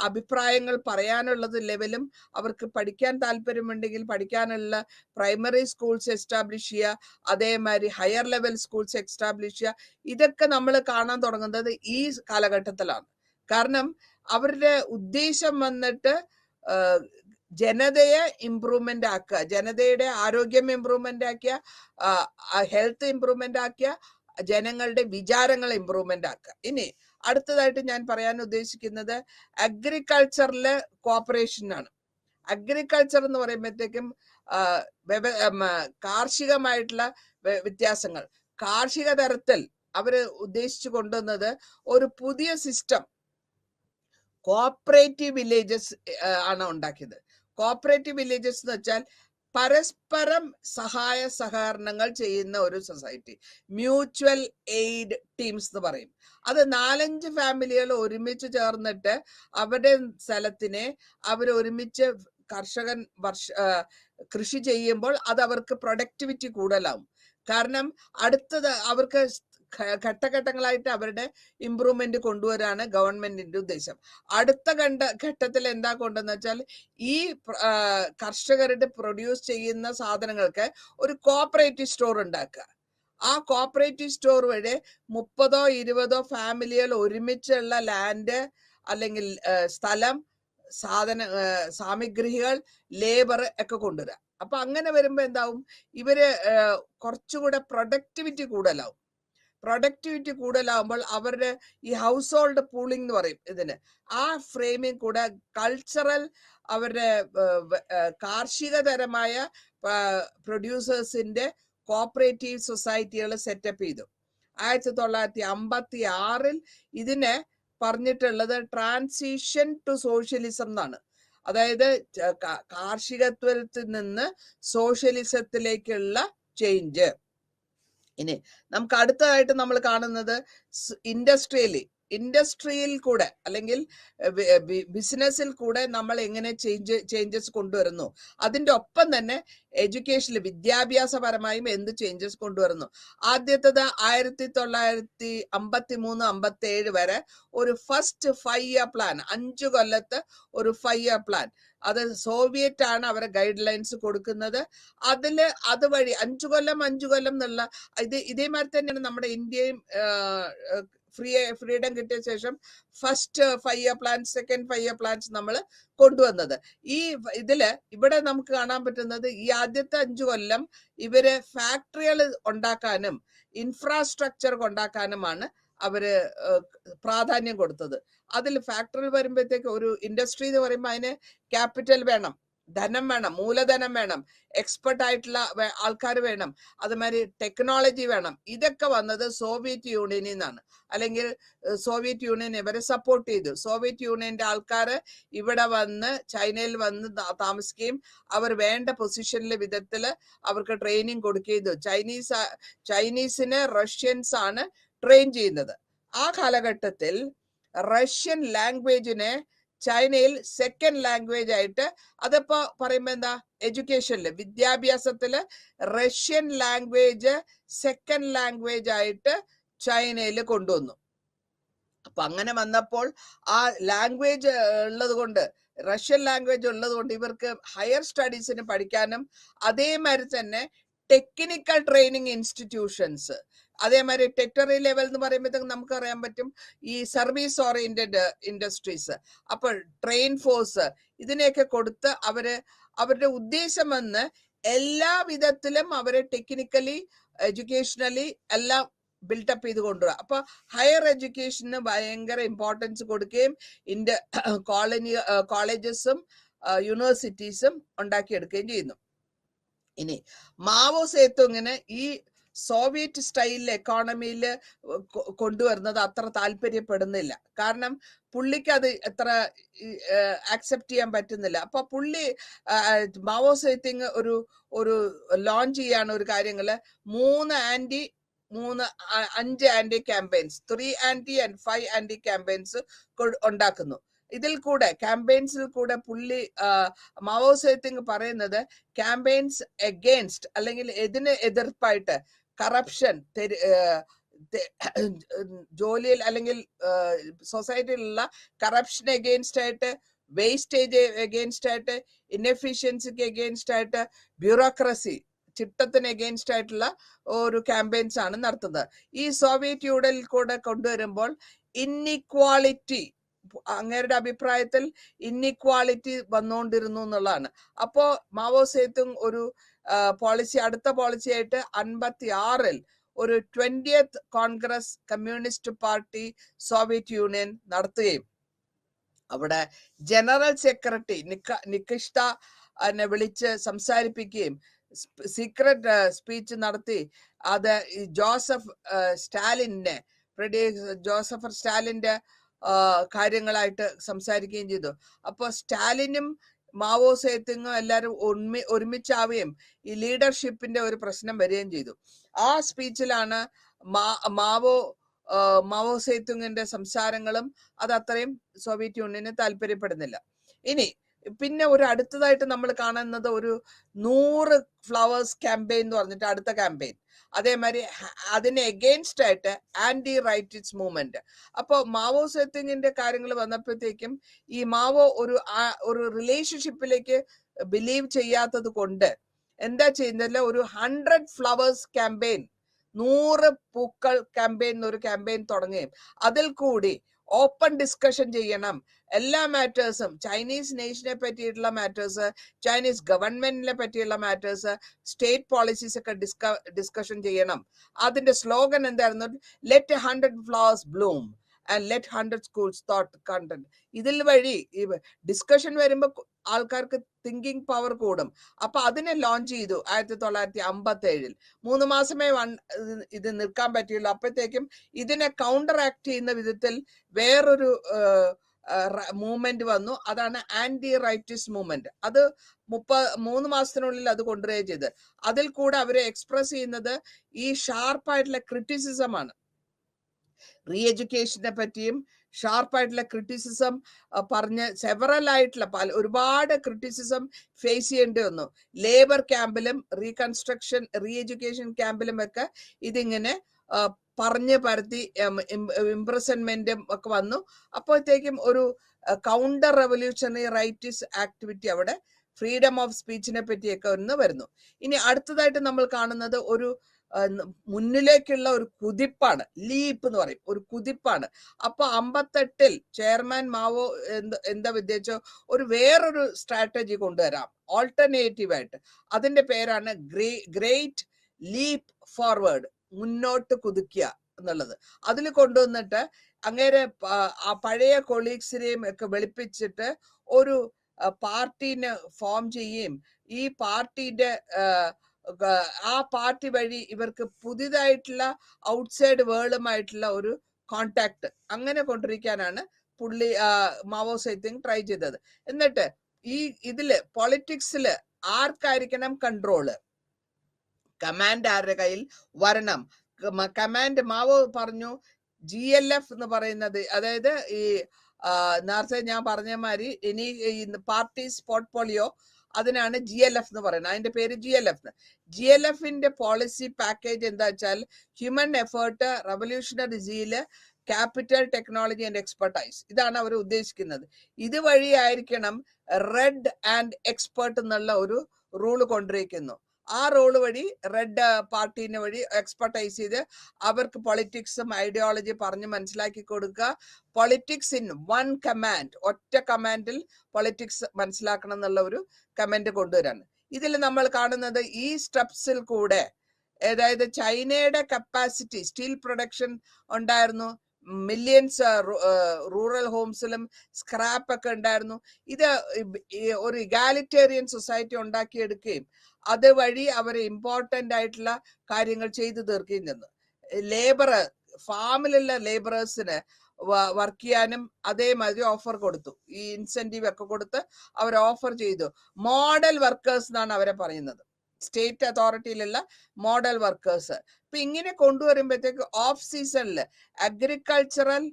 അഭിപ്രായങ്ങൾ പറയാനുള്ളത് ലെവലും, അവർക്ക് പഠിക്കാൻ താല്പര്യമുണ്ടെങ്കിൽ പഠിക്കാനുള്ള പ്രൈമറി സ്കൂൾസ് എസ്റ്റാബ്ലിഷ് ചെയ്യുക, അതേമാതിരി ഹയർ ലെവൽ സ്കൂൾസ് എസ്റ്റാബ്ലിഷ് ചെയ്യുക. ഇതൊക്കെ നമ്മൾ കാണാൻ തുടങ്ങുന്നത് ഈ കാലഘട്ടത്തിലാണ്. കാരണം അവരുടെ ഉദ്ദേശം വന്നിട്ട് ജനതയെ ഇംപ്രൂവ്മെന്റ് ആക്കുക, ജനതയുടെ ആരോഗ്യം ഇംപ്രൂവ്മെന്റ് ആക്കിയ, ഹെൽത്ത് ഇംപ്രൂവ്മെന്റ് ആക്കിയ, ജനങ്ങളുടെ വിചാരങ്ങൾ ഇംപ്രൂവ്മെന്റ് ആക്കുക. ഇനി അടുത്തതായിട്ട് ഞാൻ പറയാൻ ഉദ്ദേശിക്കുന്നത് അഗ്രികൾച്ചറിലെ കോപ്പറേഷൻ ആണ്. അഗ്രികൾച്ചർ എന്ന് പറയുമ്പോഴത്തേക്കും കാർഷികമായിട്ടുള്ള വ്യത്യാസങ്ങൾ, കാർഷിക തരത്തിൽ അവര് ഉദ്ദേശിച്ചു കൊണ്ടുവന്നത് ഒരു പുതിയ സിസ്റ്റം, കോപ്പറേറ്റീവ് വില്ലേജസ് ആണ് ഉണ്ടാക്കിയത്. കോപ്പറേറ്റീവ് വില്ലേജസ് എന്ന് വെച്ചാൽ പരസ്പരം സഹായ സഹകരണങ്ങൾ ചെയ്യുന്ന ഒരു സൊസൈറ്റി, മ്യൂച്വൽ എയ്ഡ് ടീംസ് എന്ന് പറയും. അത് 4-5 ഫാമിലികൾ ഒരുമിച്ച് ചേർന്നിട്ട് അവരുടെ സ്ഥലത്തിനെ ഒരുമിച്ച് കർഷകൻ കൃഷി ചെയ്യുമ്പോൾ അത് അവർക്ക് പ്രൊഡക്ടിവിറ്റി കൂടുതലാവും. കാരണം അവർക്ക് ഘട്ടഘട്ടങ്ങളായിട്ട് അവരുടെ ഇംപ്രൂവ്മെന്റ് കൊണ്ടുവരാനാണ് ഗവൺമെന്റിന്റെ ഉദ്ദേശം. അടുത്ത ഘട്ടത്തിൽ എന്താ കൊണ്ടെന്ന് വെച്ചാൽ ഈ കർഷകരുടെ പ്രൊഡ്യൂസ് ചെയ്യുന്ന സാധനങ്ങൾക്ക് ഒരു കോപ്പറേറ്റീവ് സ്റ്റോർ ഉണ്ടാക്കുക. ആ കോപ്പറേറ്റീവ് സ്റ്റോർ വഴി 30-20 ഫാമിലികൾ ഒരുമിച്ചുള്ള ലാൻഡ് അല്ലെങ്കിൽ സ്ഥലം, സാമഗ്രികൾ, ലേബർ ഒക്കെ കൊണ്ടുവരിക. അപ്പൊ അങ്ങനെ വരുമ്പോ എന്താവും, ഇവര് കുറച്ചുകൂടെ പ്രൊഡക്ടിവിറ്റി കൂടുതലാവും. പ്രൊഡക്ടിവിറ്റി കൂടുതലാവുമ്പോൾ അവരുടെ ഈ ഹൗസ് ഹോൾഡ് പൂളിംഗ് എന്ന് പറയും ഇതിന്, ആ ഫ്രെയിമിംഗ് കൂടെ കൾച്ചറൽ അവരുടെ കാർഷികതരമായ പ്രൊഡ്യൂസേഴ്സിന്റെ കോപ്പറേറ്റീവ് സൊസൈറ്റികൾ സെറ്റപ്പ് ചെയ്തു. 1956 ഇതിനെ പറഞ്ഞിട്ടുള്ളത് ട്രാൻസിഷൻ ടു സോഷ്യലിസം എന്നാണ്. അതായത് കാർഷികത്വത്തിൽ നിന്ന് സോഷ്യലിസത്തിലേക്കുള്ള ചേഞ്ച്. ഇനി നമുക്ക് അടുത്തതായിട്ട് നമ്മൾ കാണുന്നത് ഇൻഡസ്ട്രിയിൽ കൂടെ അല്ലെങ്കിൽ ബിസിനസ്സിൽ കൂടെ നമ്മൾ എങ്ങനെ ചേഞ്ചസ് കൊണ്ടുവരുന്നു, അതിന്റെ ഒപ്പം തന്നെ എഡ്യൂക്കേഷനിൽ വിദ്യാഭ്യാസപരമായും എന്ത് ചേഞ്ചസ് കൊണ്ടുവരുന്നു. ആദ്യത്തേത് 1953-57 വരെ ഒരു ഫസ്റ്റ് 5 ഇയർ പ്ലാൻ, 5 കൊല്ലത്തെ ഒരു 5 ഇയർ പ്ലാൻ, അത് സോവിയറ്റ് ആണ് അവരെ ഗൈഡ് ലൈൻസ് കൊടുക്കുന്നത്. അതുവഴി 5 കൊല്ലം എന്നുള്ള ഇതേമാതിരി തന്നെയാണ് നമ്മുടെ ഇന്ത്യയും ഫ്രീഡം കിട്ടിയ ശേഷം first 5 year plan, second 5 year plans നമ്മൾ കൊണ്ടുവന്നത്. ഇവിടെ നമുക്ക് കാണാൻ പറ്റുന്നത് ഈ ആദ്യത്തെ 5 കൊല്ലം ഇവര് ഫാക്ടറികൾ ഉണ്ടാക്കാനും ഇൻഫ്രാസ്ട്രക്ചർ ഉണ്ടാക്കാനുമാണ് അവര് പ്രാധാന്യം കൊടുത്തത്. അതിൽ ഫാക്ടറി വരുമ്പോഴത്തേക്ക് ഒരു ഇൻഡസ്ട്രി എന്ന് പറയുമ്പോൾ അതിന് ക്യാപിറ്റൽ വേണം, ധനം വേണം, മൂലധനം വേണം, എക്സ്പെർട്ട് ആയിട്ടുള്ള ആൾക്കാർ വേണം, അതുമാതിരി ടെക്നോളജി വേണം. ഇതൊക്കെ വന്നത് സോവിയറ്റ് യൂണിയനിൽ നിന്നാണ്. അല്ലെങ്കിൽ സോവിയറ്റ് യൂണിയൻ ഇവരെ സപ്പോർട്ട് ചെയ്തു. സോവിയറ്റ് യൂണിയന്റെ ആൾക്കാർ ഇവിടെ വന്ന് ചൈനയിൽ വന്ന് താമസിക്കുകയും അവർ വേണ്ട പൊസിഷനിലെ വിധത്തിൽ അവർക്ക് ട്രെയിനിങ് കൊടുക്കുകയും ചെയ്തു. ചൈനീസിന് റഷ്യൻസ് ആണ് ട്രെയിൻ ചെയ്യുന്നത്. ആ കാലഘട്ടത്തിൽ റഷ്യൻ ലാംഗ്വേജിനെ ചൈനയിൽ സെക്കൻഡ് ലാംഗ്വേജ് ആയിട്ട്, അതിപ്പോ പറയുമ്പോ എന്താ, എഡ്യൂക്കേഷനില് വിദ്യാഭ്യാസത്തില് റഷ്യൻ ലാംഗ്വേജ് സെക്കൻഡ് ലാംഗ്വേജ് ആയിട്ട് ചൈനയിൽ കൊണ്ടുവന്നു. അപ്പൊ അങ്ങനെ വന്നപ്പോൾ ആ ലാംഗ്വേജ് ഉള്ളത് കൊണ്ട്, റഷ്യൻ ലാംഗ്വേജ് ഉള്ളത് കൊണ്ട് ഇവർക്ക് ഹയർ സ്റ്റഡീസിന് പഠിക്കാനും അതേമാതിരി തന്നെ ടെക്നിക്കൽ ട്രെയിനിങ് ഇൻസ്റ്റിറ്റ്യൂഷൻസ്, അതേമാതിരി ടെക്നറി ലെവൽ എന്ന് പറയുമ്പോഴത്തേക്ക് നമുക്ക് അറിയാൻ പറ്റും ഈ സർവീസ് ഓറിയന്റഡ് ഇൻഡസ്ട്രീസ്, അപ്പോൾ ട്രെയിൻ ഫോഴ്സ്, ഇതിനെയൊക്കെ കൊടുത്ത് അവരുടെ ഉദ്ദേശം വന്ന് എല്ലാ വിധത്തിലും അവരെ ടെക്നിക്കലി എഡ്യൂക്കേഷണലി എല്ലാം ബിൽഡപ്പ് ചെയ്ത് കൊണ്ടുവരിക. അപ്പൊ ഹയർ എഡ്യൂക്കേഷന് ഭയങ്കര ഇമ്പോർട്ടൻസ് കൊടുക്കുകയും കോളേജസും യൂണിവേഴ്സിറ്റീസും ഉണ്ടാക്കിയെടുക്കുകയും ചെയ്യുന്നു. ഇനി മാവോ സേതുങ്ങിന് ഈ സോവിയറ്റ് സ്റ്റൈലിൽ എക്കോണമിയിൽ കൊണ്ടുവരുന്നത് അത്ര താല്പര്യപ്പെടുന്നില്ല. കാരണം പുള്ളിക്ക് അത് എത്ര ആക്സെപ്റ്റ് ചെയ്യാൻ പറ്റുന്നില്ല. അപ്പൊ മാവോ സേതുങ് ഒരു ലോഞ്ച് ചെയ്യാണ് ഒരു കാര്യങ്ങള് 5 anti campaigns, 3 anti and 5 anti campaigns ഉണ്ടാക്കുന്നു. ഇതിൽ കൂടെ ക്യാമ്പയിൻസിൽ കൂടെ മാവോ സേതുങ് പറയുന്നത് ക്യാമ്പയിൻസ് എഗെയിൻസ്റ്റ് അല്ലെങ്കിൽ എതിർപ്പായിട്ട് കറപ്ഷൻ, ജോലിയിൽ അല്ലെങ്കിൽ സൊസൈറ്റിയിലുള്ള കറപ്ഷൻ എഗെയിൻസ്റ്റ് ആയിട്ട്, വേസ്റ്റേജ് എഗെയിൻസ്റ്റ് ആയിട്ട്, ഇൻഎഫിഷ്യൻസിക്ക് എഗെയിൻസ്റ്റ് ആയിട്ട്, ബ്യൂറോക്രസി, ചിട്ടത്തിന് എഗെയിൻസ്റ്റ് ആയിട്ടുള്ള ഒരു ക്യാമ്പയിൻസ് ആണ് നടത്തുന്നത്. ഈ സോവിയറ്റ് യൂണിയനിൽ കൂടെ കൊണ്ടുവരുമ്പോൾ ഇൻഇക്വാളിറ്റി, അങ്ങേരുടെ അഭിപ്രായത്തിൽ ഇൻഇക്വാളിറ്റി വന്നുകൊണ്ടിരുന്നു എന്നുള്ളതാണ്. അപ്പോ മാവോ സേതുങ് ഒരു അടുത്ത പോളിസി ആയിട്ട് 1956 ഒരു 20th Congress communist party Soviet union നടത്തുകയും അവിടെ ജനറൽ സെക്രട്ടറി നിക്കിഷ്ട വിളിച്ച് സംസാരിപ്പിക്കുകയും സീക്രട്ട് സ്പീച്ച് നടത്തി അത് ജോസഫ് സ്റ്റാലിന്റെ കാര്യങ്ങളായിട്ട് സംസാരിക്കുകയും ചെയ്തു. അപ്പൊ സ്റ്റാലിനും മാവോ സേതുങ്ങും എല്ലാവരും ഒരുമിച്ചാവുകയും ഈ ലീഡർഷിപ്പിന്റെ ഒരു പ്രശ്നം വരികയും ചെയ്തു. ആ സ്പീച്ചിലാണ് മാവോ സേതുങ്ങിന്റെ സംസാരങ്ങളും അത് അത്രയും സോവിയറ്റ് യൂണിയന് താല്പര്യപ്പെടുന്നില്ല. ഇനി പിന്നെ ഒരു അടുത്തതായിട്ട് നമ്മൾ കാണുന്നത് ഒരു 100 ഫ്ലവേഴ്സ് ക്യാമ്പയിൻ എന്ന് പറഞ്ഞിട്ട് അടുത്ത ക്യാമ്പയിൻ. അതേമാതിരി അതിന് എഗെയിൻസ്റ്റ് ആയിട്ട് ആന്റി റൈറ്റിസ്റ്റ് മൂവ്മെന്റ്. അപ്പോൾ മാവോ സേത്തുങ്ങിന്റെ കാര്യങ്ങൾ വന്നപ്പോഴത്തേക്കും ഈ മാവോ ഒരു റിലേഷൻഷിപ്പിലേക്ക് ബിലീവ് ചെയ്യാത്തത് കൊണ്ട് എന്താ ചെയ്യുന്നില്ല, ഒരു 100 ഫ്ലവേഴ്സ് ക്യാമ്പയിൻ, 100 പൂക്കൾ ക്യാമ്പയിൻ എന്നൊരു ക്യാമ്പയിൻ തുടങ്ങുകയും അതിൽ കൂടി ഓപ്പൺ ഡിസ്കഷൻ ചെയ്യണം. എല്ലാ മാറ്റേഴ്സും, ചൈനീസ് നേഷനെ പറ്റിയിട്ടുള്ള മാറ്റേഴ്സ്, ചൈനീസ് ഗവൺമെന്റിനെ പറ്റിയുള്ള മാറ്റേഴ്സ്, സ്റ്റേറ്റ് പോളിസീസ് ഒക്കെ ഡിസ്കഷൻ ചെയ്യണം. അതിന്റെ സ്ലോഗൻ എന്തായിരുന്നു? Let 100 flowers Bloom and let 100 schools thought content. ഇതിൽ വഴി ഈ ഡിസ്കഷൻ വരുമ്പോൾ ആൾക്കാർക്ക് തിങ്കിങ് പവർ കൂടും. അപ്പൊ അതിനെ ലോഞ്ച് ചെയ്തു 1957. 3 മാസമേ ഇത് നിൽക്കാൻ പറ്റിയുള്ളൂ. അപ്പോഴത്തേക്കും ഇതിനെ കൗണ്ടർ ആക്ട് ചെയ്യുന്ന വിധത്തിൽ വേറൊരു മൂവ്മെന്റ് വന്നു. അതാണ് ആന്റി റൈറ്റിസ്റ്റ് മൂവ്മെന്റ്. അത് 3 മാസത്തിനുള്ളിൽ അത് കൊണ്ടുവരികയും ചെയ്ത് അതിൽ കൂടെ അവരെ എക്സ്പ്രസ് ചെയ്യുന്നത് ഈ ഷാർപ്പായിട്ടുള്ള ക്രിറ്റിസിസം ആണ്. റീ എഡ്യൂക്കേഷനെ പറ്റിയും ഷാർപ്പായിട്ടുള്ള ക്രിറ്റിസിസം പറഞ്ഞ് സെവറൽ ആയിട്ടുള്ള ഒരുപാട് ക്രിറ്റിസിസം ഫേസ് ചെയ്യേണ്ടി വന്നു. ലേബർ ക്യാമ്പിലും റീകൺസ്ട്രക്ഷൻ റീ എഡ്യൂക്കേഷൻ ക്യാമ്പിലും ഒക്കെ ഇതിങ്ങനെ പറഞ്ഞ് പരത്തി ഇംപ്രസൺമെന്റും ഒക്കെ വന്നു. അപ്പോഴത്തേക്കും ഒരു കൗണ്ടർ റെവല്യൂഷണറി റൈറ്റിസ്റ്റ് ആക്ടിവിറ്റി അവിടെ ഫ്രീഡം ഓഫ് സ്പീച്ചിനെ പറ്റിയൊക്കെ ഒന്ന് വരുന്നു. ഇനി അടുത്തതായിട്ട് നമ്മൾ കാണുന്നത് ഒരു മുന്നിലേക്കുള്ള ഒരു കുതിപ്പാണ്. ലീപ്പ് എന്ന് പറയും, ഒരു കുതിപ്പാണ്. അപ്പൊ 58 ചെയർമാൻ മാവോ എന്താ വിദ്യച്ചോ ഒരു വേറൊരു സ്ട്രാറ്റജി കൊണ്ടുവരാം ഓൾട്ടർനേറ്റീവ് ആയിട്ട്. അതിന്റെ പേരാണ് ഗ്രേറ്റ് ലീപ്പ് ഫോർവേഡ്, മുന്നോട്ട് കുതിക്കുക എന്നുള്ളത്. അതിൽ കൊണ്ടുവന്നിട്ട് അങ്ങേരെ ആ പഴയ കൊളീഗ്സിനെയും ഒക്കെ വെളുപ്പിച്ചിട്ട് ഒരു പാർട്ടീനെ ഫോം ചെയ്യുകയും ഈ പാർട്ടിയുടെ ആ പാർട്ടി വഴി ഇവർക്ക് പുതിയതായിട്ടുള്ള ഔട്ട്സൈഡ് വേൾഡുമായിട്ടുള്ള ഒരു കോണ്ടാക്ട് അങ്ങനെ കൊണ്ടിരിക്കാനാണ് മാവോ സേതുങ് ട്രൈ ചെയ്തത്. എന്നിട്ട് ഇതില് പൊളിറ്റിക്സില് ആർക്കായിരിക്കണം കൺട്രോള്? കമാൻഡ് ആരുടെ കയ്യിൽ വരണം? കമാൻഡ് മാവോ പറഞ്ഞു GLF എന്ന് പറയുന്നത്, അതായത് ഈ നേരത്തെ ഞാൻ പറഞ്ഞ മാതിരി ഇനി പാർട്ടീസ് പോർട്ട്ഫോളിയോ, അതിനാണ് GLF എന്ന് പറയുന്നത്. അതിന്റെ പേര് GLFന്റെ പോളിസി പാക്കേജ് എന്താ വെച്ചാൽ human effort, revolutionary seal, capital, technology and expertise. ഇതാണ് അവർ ഉദ്ദേശിക്കുന്നത്. ഇതുവഴിയായിരിക്കണം റെഡ് ആൻഡ് എക്സ്പെർട്ട് എന്നുള്ള ഒരു റൂള് കൊണ്ടിരിക്കുന്നു. ആ റോള് വഴി റെഡ് പാർട്ടീനെ വഴി എക്സ്പെർട്ടൈസ് ചെയ്ത് അവർക്ക് പൊളിറ്റിക്സും ഐഡിയോളജി പറഞ്ഞ് മനസ്സിലാക്കി കൊടുക്കുക. പൊളിറ്റിക്സ് ഇൻ വൺ കമാൻഡ്, ഒറ്റ കമാൻഡിൽ പൊളിറ്റിക്സ് മനസ്സിലാക്കണം എന്നുള്ള ഒരു കമാൻഡ് കൊണ്ടുവരാണ്. ഇതിൽ നമ്മൾ കാണുന്നത് ഈ സ്റ്റെപ്സിൽ കൂടെ, അതായത് ചൈനയുടെ കപ്പാസിറ്റി സ്റ്റീൽ പ്രൊഡക്ഷൻ ഉണ്ടായിരുന്നു, മില്യൺസ് റൂറൽ ഹോംസിലും സ്ക്രാപ്പ് ഒക്കെ ഉണ്ടായിരുന്നു. ഇത് ഒരു ഇഗാലിറ്റേറിയൻ സൊസൈറ്റി ഉണ്ടാക്കിയെടുക്കുകയും അതുവഴി അവരെ ഇമ്പോർട്ടന്റ് ആയിട്ടുള്ള കാര്യങ്ങൾ ചെയ്തു തീർക്കുകയും ചെയ്യുന്നു. ലേബർ, ഫാമിലുള്ള ലേബറേഴ്സിന് വർക്ക് ചെയ്യാനും അതേമാതിരി ഓഫർ കൊടുത്തു. ഈ ഇൻസെന്റീവ് ഒക്കെ കൊടുത്ത് അവർ ഓഫർ ചെയ്തു. മോഡൽ വർക്കേഴ്സ് എന്നാണ് അവരെ പറയുന്നത്, സ്റ്റേറ്റ് അതോറിറ്റിയിലുള്ള മോഡൽ വർക്കേഴ്സ്. ഇപ്പൊ ഇങ്ങനെ കൊണ്ടുവരുമ്പോഴത്തേക്ക് ഓഫ് സീസണില്, അഗ്രികൾച്ചറൽ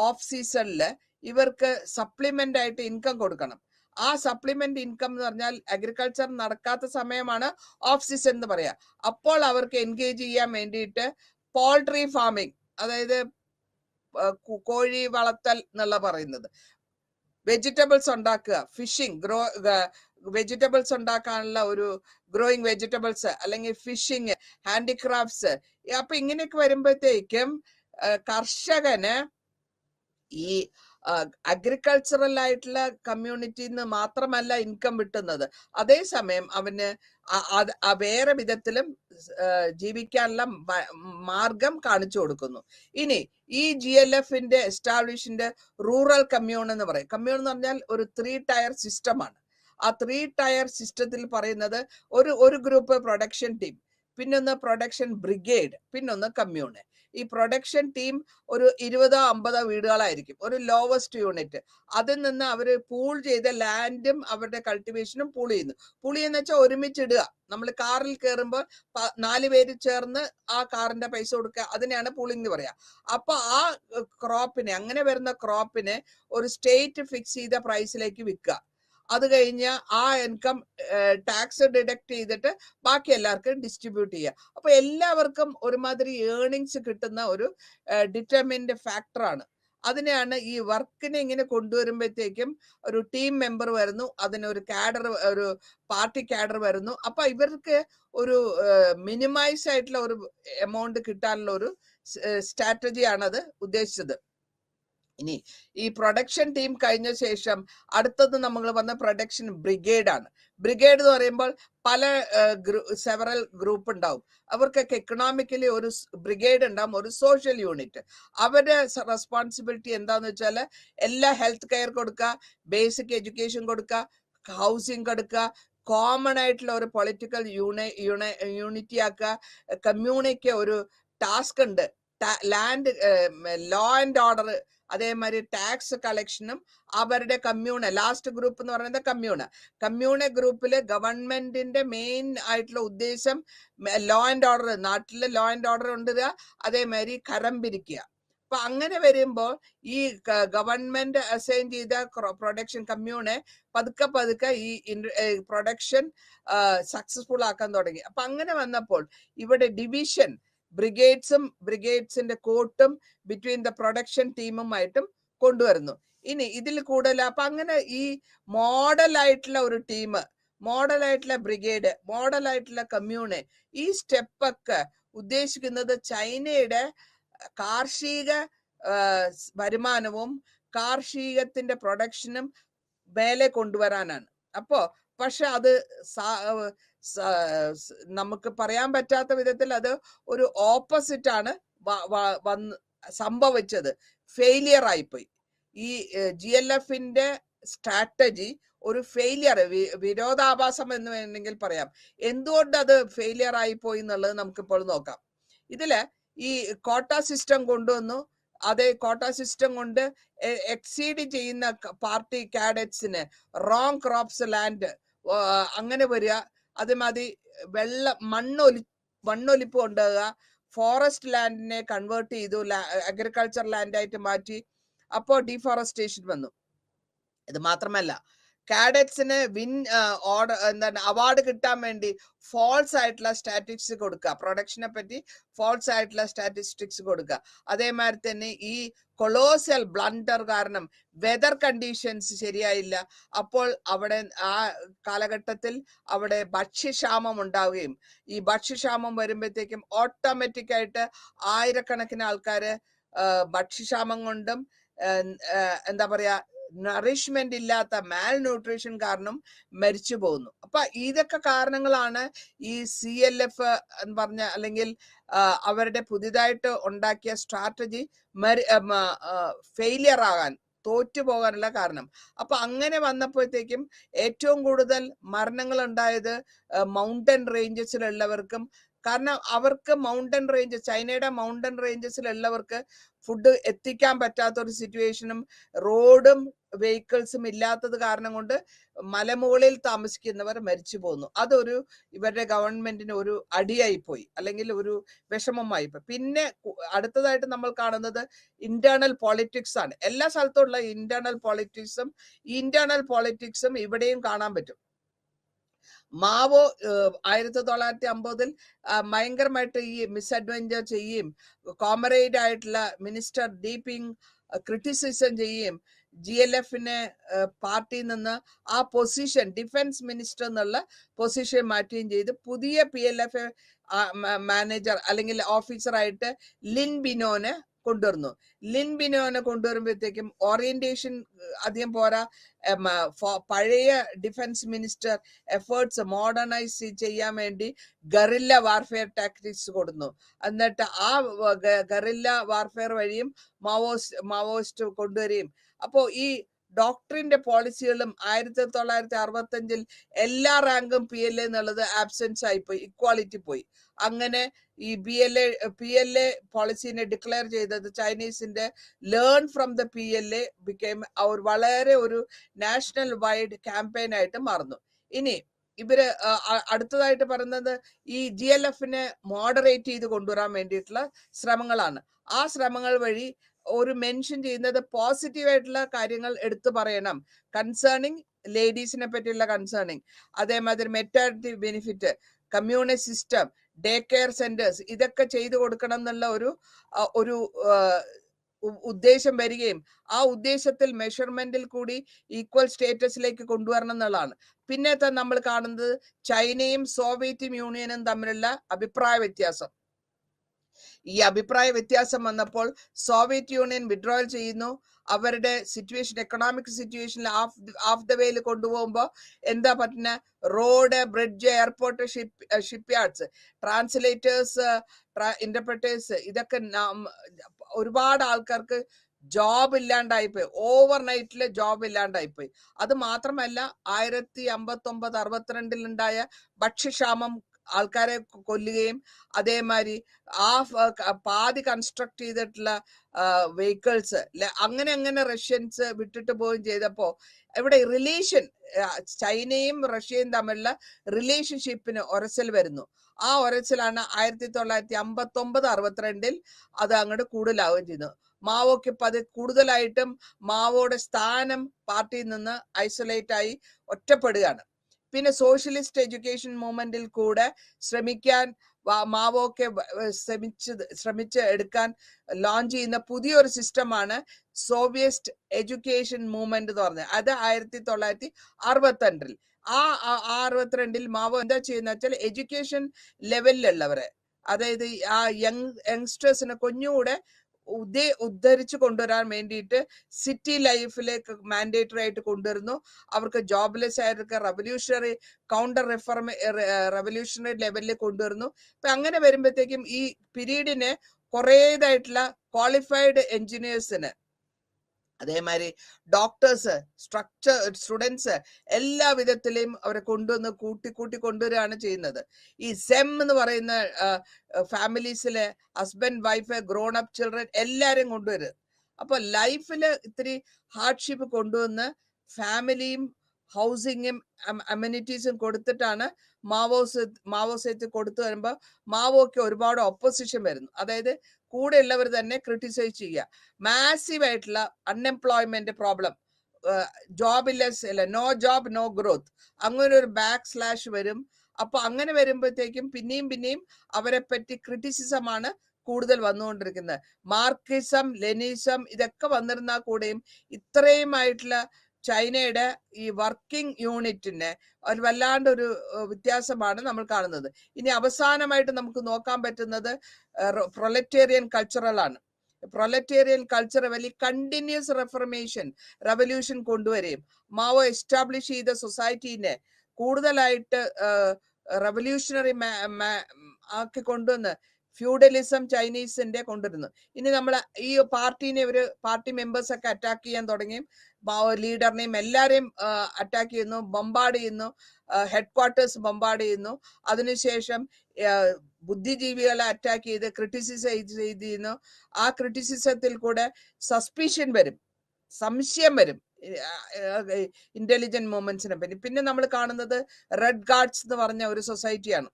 ഓഫ് സീസണില് ഇവർക്ക് സപ്ലിമെന്റ് ആയിട്ട് ഇൻകം കൊടുക്കണം. ആ സപ്ലിമെന്റ് ഇൻകം എന്ന് പറഞ്ഞാൽ അഗ്രികൾച്ചർ നടക്കാത്ത സമയമാണ് ഓഫ് സീസൺ എന്ന് പറയാ. അപ്പോൾ അവർക്ക് എൻഗേജ് ചെയ്യാൻ വേണ്ടിയിട്ട് പോൾട്രി ഫാമിംഗ്, അതായത് കോഴി വളർത്തൽ എന്നുള്ള പറയുന്നത്, വെജിറ്റബിൾസ് ഉണ്ടാക്കുക, ഫിഷിംഗ്, വെജിറ്റബിൾസ് ഉണ്ടാക്കാനുള്ള ഒരു ഗ്രോയിങ് വെജിറ്റബിൾസ്, അല്ലെങ്കിൽ ഫിഷിങ്, ഹാൻഡിക്രാഫ്റ്റ്സ്. അപ്പൊ ഇങ്ങനെയൊക്കെ വരുമ്പോഴത്തേക്കും കർഷകന് ഈ അഗ്രികൾച്ചറൽ ആയിട്ടുള്ള കമ്മ്യൂണിറ്റിന്ന് മാത്രമല്ല ഇൻകം കിട്ടുന്നത്, അതേസമയം അവന് വേറെ വിധത്തിലും ജീവിക്കാനുള്ള മാർഗം കാണിച്ചു കൊടുക്കുന്നു. ഇനി ഈ GLFന്റെ എസ്റ്റാബ്ലിഷിന്റെ റൂറൽ കമ്മ്യൂൺ എന്ന് പറയും. കമ്മ്യൂൺ എന്ന് പറഞ്ഞാൽ ഒരു 3 ടയർ സിസ്റ്റമാണ്. ആ 3 ടയർ സിസ്റ്റത്തിൽ പറയുന്നത് ഒരു ഗ്രൂപ്പ് പ്രൊഡക്ഷൻ ടീം, പിന്നൊന്ന് പ്രൊഡക്ഷൻ ബ്രിഗേഡ്, പിന്നൊന്ന് കമ്മ്യൂണ്. ഈ പ്രൊഡക്ഷൻ ടീം ഒരു 20-50 വീടുകളായിരിക്കും, ഒരു ലോവസ്റ്റ് യൂണിറ്റ്. അതിൽ നിന്ന് അവര് പൂൾ ചെയ്ത ലാൻഡും അവരുടെ കൾട്ടിവേഷനും പൂൾ ചെയ്യുന്നു. പൂൾ എന്ന് വെച്ചാൽ ഒരുമിച്ചിടുക. നമ്മൾ കാറിൽ കയറുമ്പോൾ 4 പേര് ചേർന്ന് ആ കാറിന്റെ പൈസ കൊടുക്കുക, അതിനെയാണ് പൂളിംഗ് എന്ന് പറയാ. അപ്പൊ ആ ക്രോപ്പിനെ, അങ്ങനെ വരുന്ന ക്രോപ്പിനെ ഒരു സ്റ്റേറ്റ് ഫിക്സ് ചെയ്ത പ്രൈസിലേക്ക് വിൽക്കുക. അത് കഴിഞ്ഞ് ആ ഇൻകം ടാക്സ് ഡിഡക്ട് ചെയ്തിട്ട് ബാക്കി എല്ലാവർക്കും ഡിസ്ട്രിബ്യൂട്ട് ചെയ്യുക. അപ്പൊ എല്ലാവർക്കും ഒരുമാതിരി ഏർണിങ്സ് കിട്ടുന്ന ഒരു ഡിറ്റർമിൻഡ് ഫാക്ടറാണ്. അതിനെയാണ് ഈ വർക്കിനെ ഇങ്ങനെ കൊണ്ടുവരുമ്പോഴത്തേക്കും ഒരു ടീം മെമ്പർ വരുന്നു, അതിനൊരു കാഡർ, ഒരു പാർട്ടി കാഡർ വരുന്നു. അപ്പൊ ഇവർക്ക് ഒരു മിനിമൈസ് ആയിട്ടുള്ള ഒരു എമൗണ്ട് കിട്ടാനുള്ള ഒരു സ്ട്രാറ്റജിയാണ് അത് ഉദ്ദേശിച്ചത്. ഇനി ഈ പ്രൊഡക്ഷൻ ടീം കഴിഞ്ഞ ശേഷം അടുത്തത് നമ്മൾ വന്ന പ്രൊഡക്ഷൻ ബ്രിഗേഡ് ആണ്. ബ്രിഗേഡ് എന്ന് പറയുമ്പോൾ പല സെവറൽ ഗ്രൂപ്പ് ഉണ്ടാവും. അവർക്കൊക്കെ എക്കണോമിക്കലി ഒരു ബ്രിഗേഡ് ഉണ്ടാവും, ഒരു സോഷ്യൽ യൂണിറ്റ്. അവരുടെ റെസ്പോൺസിബിലിറ്റി എന്താന്ന് വെച്ചാൽ എല്ലാ ഹെൽത്ത് കെയർ കൊടുക്കുക, ബേസിക് എഡ്യൂക്കേഷൻ കൊടുക്കുക, ഹൗസിംഗ് കൊടുക്കുക, കോമൺ ആയിട്ടുള്ള ഒരു പൊളിറ്റിക്കൽ യൂണിറ്റി ആക്കുക, കമ്മ്യൂണിക്ക് ഒരു ടാസ്ക് ഉണ്ട്, ലാൻഡ് ലോ ആൻഡ് ഓർഡർ, അതേമാതിരി ടാക്സ് കളക്ഷനും അവരുടെ കമ്മ്യൂണ്. ലാസ്റ്റ് ഗ്രൂപ്പ് എന്ന് പറയുന്നത് കമ്മ്യൂണ് ഗ്രൂപ്പില് ഗവൺമെന്റിന്റെ മെയിൻ ആയിട്ടുള്ള ഉദ്ദേശം ലോ ആൻഡ് ഓർഡർ, നാട്ടിലെ ലോ ആൻഡ് ഓർഡർ കൊണ്ടുവരിക, അതേമാതിരി കരം പിരിക്കുക. അപ്പൊ അങ്ങനെ വരുമ്പോൾ ഈ ഗവൺമെന്റ് അസൈൻ ചെയ്ത പ്രൊഡക്ഷൻ കമ്മ്യൂണെ പതുക്കെ ഈ പ്രൊഡക്ഷൻ സക്സസ്ഫുൾ ആക്കാൻ തുടങ്ങി. അപ്പൊ അങ്ങനെ വന്നപ്പോൾ ഇവിടെ ഡിവിഷൻ ബ്രിഗേഡ്സിന്റെ കോട്ടും ബിറ്റ്വീൻ ദ പ്രൊഡക്ഷൻ ടീമുമായിട്ടും കൊണ്ടുവരുന്നു. ഇനി ഇതിൽ കൂടുതൽ അപ്പൊ അങ്ങനെ ഈ മോഡലായിട്ടുള്ള ഒരു ടീം, മോഡലായിട്ടുള്ള ബ്രിഗേഡ്, മോഡലായിട്ടുള്ള കമ്മ്യൂണ്, ഈ സ്റ്റെപ്പൊക്കെ ഉദ്ദേശിക്കുന്നത് ചൈനയുടെ കാർഷിക വരുമാനവും കാർഷികത്തിന്റെ പ്രൊഡക്ഷനും മേലെ കൊണ്ടുവരാനാണ്. അപ്പോ പക്ഷെ അത് നമുക്ക് പറയാൻ പറ്റാത്ത വിധത്തിൽ അത് ഒരു ഓപ്പോസിറ്റ് ആണ് സംഭവിച്ചത്. ഫെയിലിയർ ആയിപ്പോയി. ഈ GLFന്റെ സ്ട്രാറ്റജി ഒരു ഫെയിലിയർ, വിരോധാഭാസം എന്ന് വേണമെങ്കിൽ പറയാം. എന്തുകൊണ്ട് അത് ഫെയിലിയർ ആയിപ്പോയി എന്നുള്ളത് നമുക്കിപ്പോൾ നോക്കാം. ഇതില് ഈ കോട്ട സിസ്റ്റം കൊണ്ടുവന്നു. അതേ കോട്ട സിസ്റ്റം കൊണ്ട് എക്സീഡ് ചെയ്യുന്ന പാർട്ടി കാഡറ്റ്സിന് റോങ് ക്രോപ്സ് ലാൻഡ് അങ്ങനെ വരിക, അതുമാതിരി മണ്ണൊലിപ്പ് ഉണ്ടാകുക, ഫോറസ്റ്റ് ലാൻഡിനെ കൺവേർട്ട് ചെയ്തു, അഗ്രികൾച്ചർ ലാൻഡായിട്ട് മാറ്റി. അപ്പോൾ ഡീഫോറസ്റ്റേഷൻ വന്നു. ഇത് മാത്രമല്ല, കാഡറ്റ്സിന് അവാർഡ് കിട്ടാൻ വേണ്ടി ഫോൾസ് ആയിട്ടുള്ള സ്റ്റാറ്റിസ്റ്റിക്സ് കൊടുക്കുക, പ്രൊഡക്ഷനെ പറ്റി ഫോൾസ് ആയിട്ടുള്ള സ്റ്റാറ്റിസ്റ്റിക്സ് കൊടുക്കുക. അതേമാതിരി തന്നെ ഈ കൊളോസൽ ബ്ലണ്ടർ കാരണം വെതർ കണ്ടീഷൻസ് ശരിയായില്ല. അപ്പോൾ അവിടെ ആ കാലഘട്ടത്തിൽ അവിടെ ഭക്ഷ്യക്ഷാമം ഉണ്ടാവുകയും, ഈ ഭക്ഷ്യക്ഷാമം വരുമ്പോഴത്തേക്കും ഓട്ടോമാറ്റിക് ആയിട്ട് ആയിരക്കണക്കിന് ആൾക്കാര് ഭക്ഷ്യക്ഷാമം കൊണ്ടും എന്താ പറയാ നറിഷ്മെന്റ് ഇല്ലാത്ത മാൽ ന്യൂട്രീഷൻ കാരണം മരിച്ചു പോകുന്നു. അപ്പൊ ഇതൊക്കെ കാരണങ്ങളാണ് ഈ CLF എന്ന് പറഞ്ഞ അല്ലെങ്കിൽ അവരുടെ പുതിയതായിട്ട് ഉണ്ടാക്കിയ സ്ട്രാറ്റജി ഫെയിലിയർ ആകാൻ, തോറ്റുപോകാനുള്ള കാരണം. അപ്പൊ അങ്ങനെ വന്നപ്പോഴത്തേക്കും ഏറ്റവും കൂടുതൽ മരണങ്ങൾ ഉണ്ടായത് മൗണ്ടൻ റേഞ്ചസിലുള്ളവർക്കും. കാരണം അവർക്ക് മൗണ്ടൻ റേഞ്ച്, ചൈനയുടെ മൗണ്ടൻ റേഞ്ചസിലുള്ളവർക്ക് ഫുഡ് എത്തിക്കാൻ പറ്റാത്ത ഒരു സിറ്റുവേഷനും റോഡും വെഹിക്കിൾസും ഇല്ലാത്തത് കാരണം കൊണ്ട് മലമുകളിൽ താമസിക്കുന്നവർ മരിച്ചു പോകുന്നു. അതൊരു ഇവരുടെ ഗവൺമെന്റിന് ഒരു അടിയായി പോയി, അല്ലെങ്കിൽ ഒരു വിഷമമായി പോയി. പിന്നെ അടുത്തതായിട്ട് നമ്മൾ കാണുന്നത് ഇന്റേണൽ പോളിറ്റിക്സ് ആണ്. എല്ലാ സ്ഥലത്തുള്ള ഇന്റേണൽ പോളിറ്റിക്സും ഇവിടെയും കാണാൻ പറ്റും. മാവോ 1950 ഭയങ്കരമായിട്ട് ഈ മിസ്അഡ്വെഞ്ചർ ചെയ്യുകയും കോമറേഡ് ആയിട്ടുള്ള മിനിസ്റ്റർ ഡീപിങ് ക്രിറ്റിസിസം ചെയ്യുകയും GLFനെ പാർട്ടിയിൽ നിന്ന് ആ പൊസിഷൻ, ഡിഫൻസ് മിനിസ്റ്റർ എന്നുള്ള പൊസിഷൻ മാറ്റുകയും ചെയ്ത് പുതിയ PLF മാനേജർ അല്ലെങ്കിൽ ഓഫീസറായിട്ട് ലിൻ ബിനോനെ കൊണ്ടുവരുമ്പോഴത്തേക്കും ഓറിയന്റേഷൻ അധികം പോരാ. പഴയ ഡിഫൻസ് മിനിസ്റ്റർ എഫേർട്സ് മോഡേണൈസ് ചെയ്യാൻ വേണ്ടി ഗറില്ല വാർഫെയർ ടാക്ടിക്സ് കൊടുന്നു. എന്നിട്ട് ആ ഗറില്ല വാർഫെയർ വഴിയും മാവോയിസ്റ്റ് കൊണ്ടുവരികയും, അപ്പോ ഈ ഡോക്ടറിന്റെ പോളിസികളും 1965 എല്ലാ റാങ്കും PLA എന്നുള്ളത് ആബ്സെൻസ് ആയിപ്പോയി, ഇക്വാലിറ്റി പോയി. അങ്ങനെ ഈ PLA പോളിസിനെ ഡിക്ലെയർ ചെയ്തത് ചൈനീസിന്റെ learn from the PLA became വളരെ ഒരു നാഷണൽ വൈഡ് ക്യാമ്പയിൻ ആയിട്ട് മാറുന്നു. ഇനി ഇവര് അടുത്തതായിട്ട് പറയുന്നത് ഈ GLFനെ മോഡറേറ്റ് ചെയ്ത് കൊണ്ടുവരാൻ വേണ്ടിയിട്ടുള്ള ശ്രമങ്ങളാണ്. ആ ശ്രമങ്ങൾ വഴി ഒരു മെൻഷൻ ചെയ്യുന്നത് പോസിറ്റീവ് ആയിട്ടുള്ള കാര്യങ്ങൾ എടുത്തു പറയണം. കൺസേണിങ് ലേഡീസിനെ പറ്റിയുള്ള കൺസേണിങ്, അതേമാതിരി maternity benefit, community system, day care centres, ഇതൊക്കെ ചെയ്തു കൊടുക്കണം എന്നുള്ള ഒരു ഉദ്ദേശം വരികയും ആ ഉദ്ദേശത്തിൽ മെഷർമെന്റിൽ കൂടി ഈക്വൽ സ്റ്റേറ്റസിലേക്ക് കൊണ്ടുവരണം എന്നുള്ളതാണ്. പിന്നത്തെ നമ്മൾ കാണുന്നത് ചൈനയും സോവിയറ്റ് യൂണിയനും തമ്മിലുള്ള അഭിപ്രായ വ്യത്യാസം. ഈ അഭിപ്രായ വ്യത്യാസം വന്നപ്പോൾ സോവിയറ്റ് യൂണിയൻ വിഡ്രോവൽ ചെയ്യുന്നു. അവരുടെ സിറ്റുവേഷൻ, എക്കണോമിക് സിറ്റുവേഷനിൽ ഹാഫ് ദ വേയിൽ കൊണ്ടുപോകുമ്പോൾ എന്താ പറ്റുന്ന, road, bridge, airport, ship yards, translators, interpreters, ഇതൊക്കെ ഒരുപാട് ആൾക്കാർക്ക് ജോബ് ഇല്ലാണ്ടായിപ്പോയി. ഓവർനൈറ്റില് ജോബ് ഇല്ലാണ്ടായിപ്പോയി. അത് മാത്രമല്ല 1959-62 ഉണ്ടായ ഭക്ഷ്യക്ഷാമം ആൾക്കാരെ കൊല്ലുകയും അതേമാതിരി പാതി കൺസ്ട്രക്ട് ചെയ്തിട്ടുള്ള വെഹിക്കിൾസ് അങ്ങനെ റഷ്യൻസ് വിട്ടിട്ട് പോവുകയും ചെയ്തപ്പോ ഇവിടെ റിലേഷൻ, ചൈനയും റഷ്യയും തമ്മിലുള്ള റിലേഷൻഷിപ്പിന് ഒരസൽ വരുന്നു. ആ ഒരസലാണ് 1959-62 അത് അങ്ങോട്ട് കൂടുതലാവുകയും ചെയ്യുന്നു. മാവോക്ക് കൂടുതലായിട്ടും മാവോയുടെ സ്ഥാനം പാർട്ടിയിൽ നിന്ന് ഐസൊലേറ്റ് ആയി ഒറ്റപ്പെടുകയാണ്. പിന്നെ സോഷ്യലിസ്റ്റ് എഡ്യൂക്കേഷൻ മൂവ്മെന്റിൽ കൂടെ ശ്രമിക്കാൻ മാവോക്കെ ശ്രമിച്ച് എടുക്കാൻ ലോഞ്ച് ചെയ്യുന്ന പുതിയൊരു സിസ്റ്റമാണ് സോവിയറ്റ് എഡ്യൂക്കേഷൻ മൂവ്മെന്റ് എന്ന് പറഞ്ഞത്. അത് 1962 ആ 62 മാവോ എന്താ ചെയ്യുന്ന വെച്ചാൽ എഡ്യൂക്കേഷൻ ലെവലിലുള്ളവരെ, അതായത് ആ യങ്സ്റ്റേഴ്സിനെ കുഞ്ഞുകൂടെ ഉദ്ധരിച്ചു കൊണ്ടുവരാൻ വേണ്ടിയിട്ട് സിറ്റി ലൈഫിലേക്ക് മാൻഡേറ്ററി ആയിട്ട് കൊണ്ടുവരുന്നു. അവർക്ക് ജോബ്ലെസ് ആയിട്ട് റവല്യൂഷണറി കൗണ്ടർ റവല്യൂഷണറി ലെവലിൽ കൊണ്ടുവരുന്നു. അപ്പൊ അങ്ങനെ വരുമ്പോഴത്തേക്കും ഈ പീരീഡിന് കുറേതായിട്ടുള്ള ക്വാളിഫൈഡ് എഞ്ചിനീയേഴ്സിന്, അതേമാതിരി ഡോക്ടേഴ്സ്, സ്റ്റുഡൻസ്, എല്ലാ വിധത്തിലെയും അവരെ കൊണ്ടുവന്ന് കൂട്ടി കൊണ്ടുവരികയാണ് ചെയ്യുന്നത്. ഈ സെം എന്ന് പറയുന്ന ഫാമിലീസിലെ husband, wife, grown up children എല്ലാരും കൊണ്ടുവരും. അപ്പൊ ലൈഫില് ഇത്തിരി ഹാർഡ്ഷിപ്പ് കൊണ്ടുവന്ന് ഫാമിലിയും ഹൗസിങ്ങും അമ്യൂണിറ്റീസും കൊടുത്തിട്ടാണ് മാവോസേത്ത് കൊടുത്തു വരുമ്പോൾ മാവോക്ക് ഒരുപാട് ഓപ്പോസിഷൻ വരുന്നു. അതായത് കൂടെ ഉള്ളവർ തന്നെ ക്രിട്ടിസൈസ് ചെയ്യുക. മാസീവ് ആയിട്ടുള്ള അൺഎംപ്ലോയ്മെന്റ് പ്രോബ്ലം, ജോബിലെസ് അല്ല, നോ ജോബ് നോ ഗ്രോത്ത്, അങ്ങനെ ഒരു ബാക്ക് സ്ലാഷ് വരും. അപ്പൊ അങ്ങനെ വരുമ്പോഴത്തേക്കും പിന്നെയും അവരെ പറ്റി ക്രിറ്റിസിസമാണ് കൂടുതൽ വന്നുകൊണ്ടിരിക്കുന്നത്. മാർക്സിസം, ലെനിസം ഇതൊക്കെ വന്നിരുന്നാൽ കൂടെയും ഇത്രയുമായിട്ടുള്ള ചൈനയുടെ ഈ വർക്കിംഗ് യൂണിറ്റിന് ഒരു വല്ലാണ്ടൊരു വ്യത്യാസമാണ് നമ്മൾ കാണുന്നത്. ഇനി അവസാനമായിട്ട് നമുക്ക് നോക്കാൻ പറ്റുന്നത് പ്രൊലറ്റേറിയൻ കൾച്ചറലാണ്. പ്രൊലറ്റേറിയൻ കൾച്ചർ വലിയ കണ്ടിന്യൂസ് റവല്യൂഷൻ കൊണ്ടുവരികയും മാവോ എസ്റ്റാബ്ലിഷ് ചെയ്ത സൊസൈറ്റീനെ കൂടുതലായിട്ട് റവല്യൂഷണറി ആക്കി കൊണ്ടുവന്ന് ഫ്യൂഡലിസം ചൈനീസിന്റെ കൊണ്ടുവരുന്നു. ഇനി നമ്മൾ ഈ പാർട്ടി മെമ്പേഴ്സ് ഒക്കെ അറ്റാക്ക് ചെയ്യാൻ തുടങ്ങിയും ലീഡറിനെയും എല്ലാരെയും അറ്റാക്ക് ചെയ്യുന്നു, ബൊമ്പാർഡ് ചെയ്യുന്നു, ഹെഡ് ക്വാർട്ടേഴ്സ് ബൊമ്പാർഡ് ചെയ്യുന്നു. അതിനുശേഷം ബുദ്ധിജീവികളെ അറ്റാക്ക് ചെയ്ത് ക്രിറ്റിസൈസ് ചെയ്യുന്നു. ആ ക്രിറ്റിസിസത്തിൽ കൂടെ സസ്പീഷൻ വരും, സംശയം വരും ഇന്റലിജന്റ് മൂവ്മെന്റ്സിനെ പറ്റി. പിന്നെ നമ്മൾ കാണുന്നത് റെഡ് ഗാർഡ്സ് എന്ന് പറഞ്ഞ ഒരു സൊസൈറ്റിയാണ്,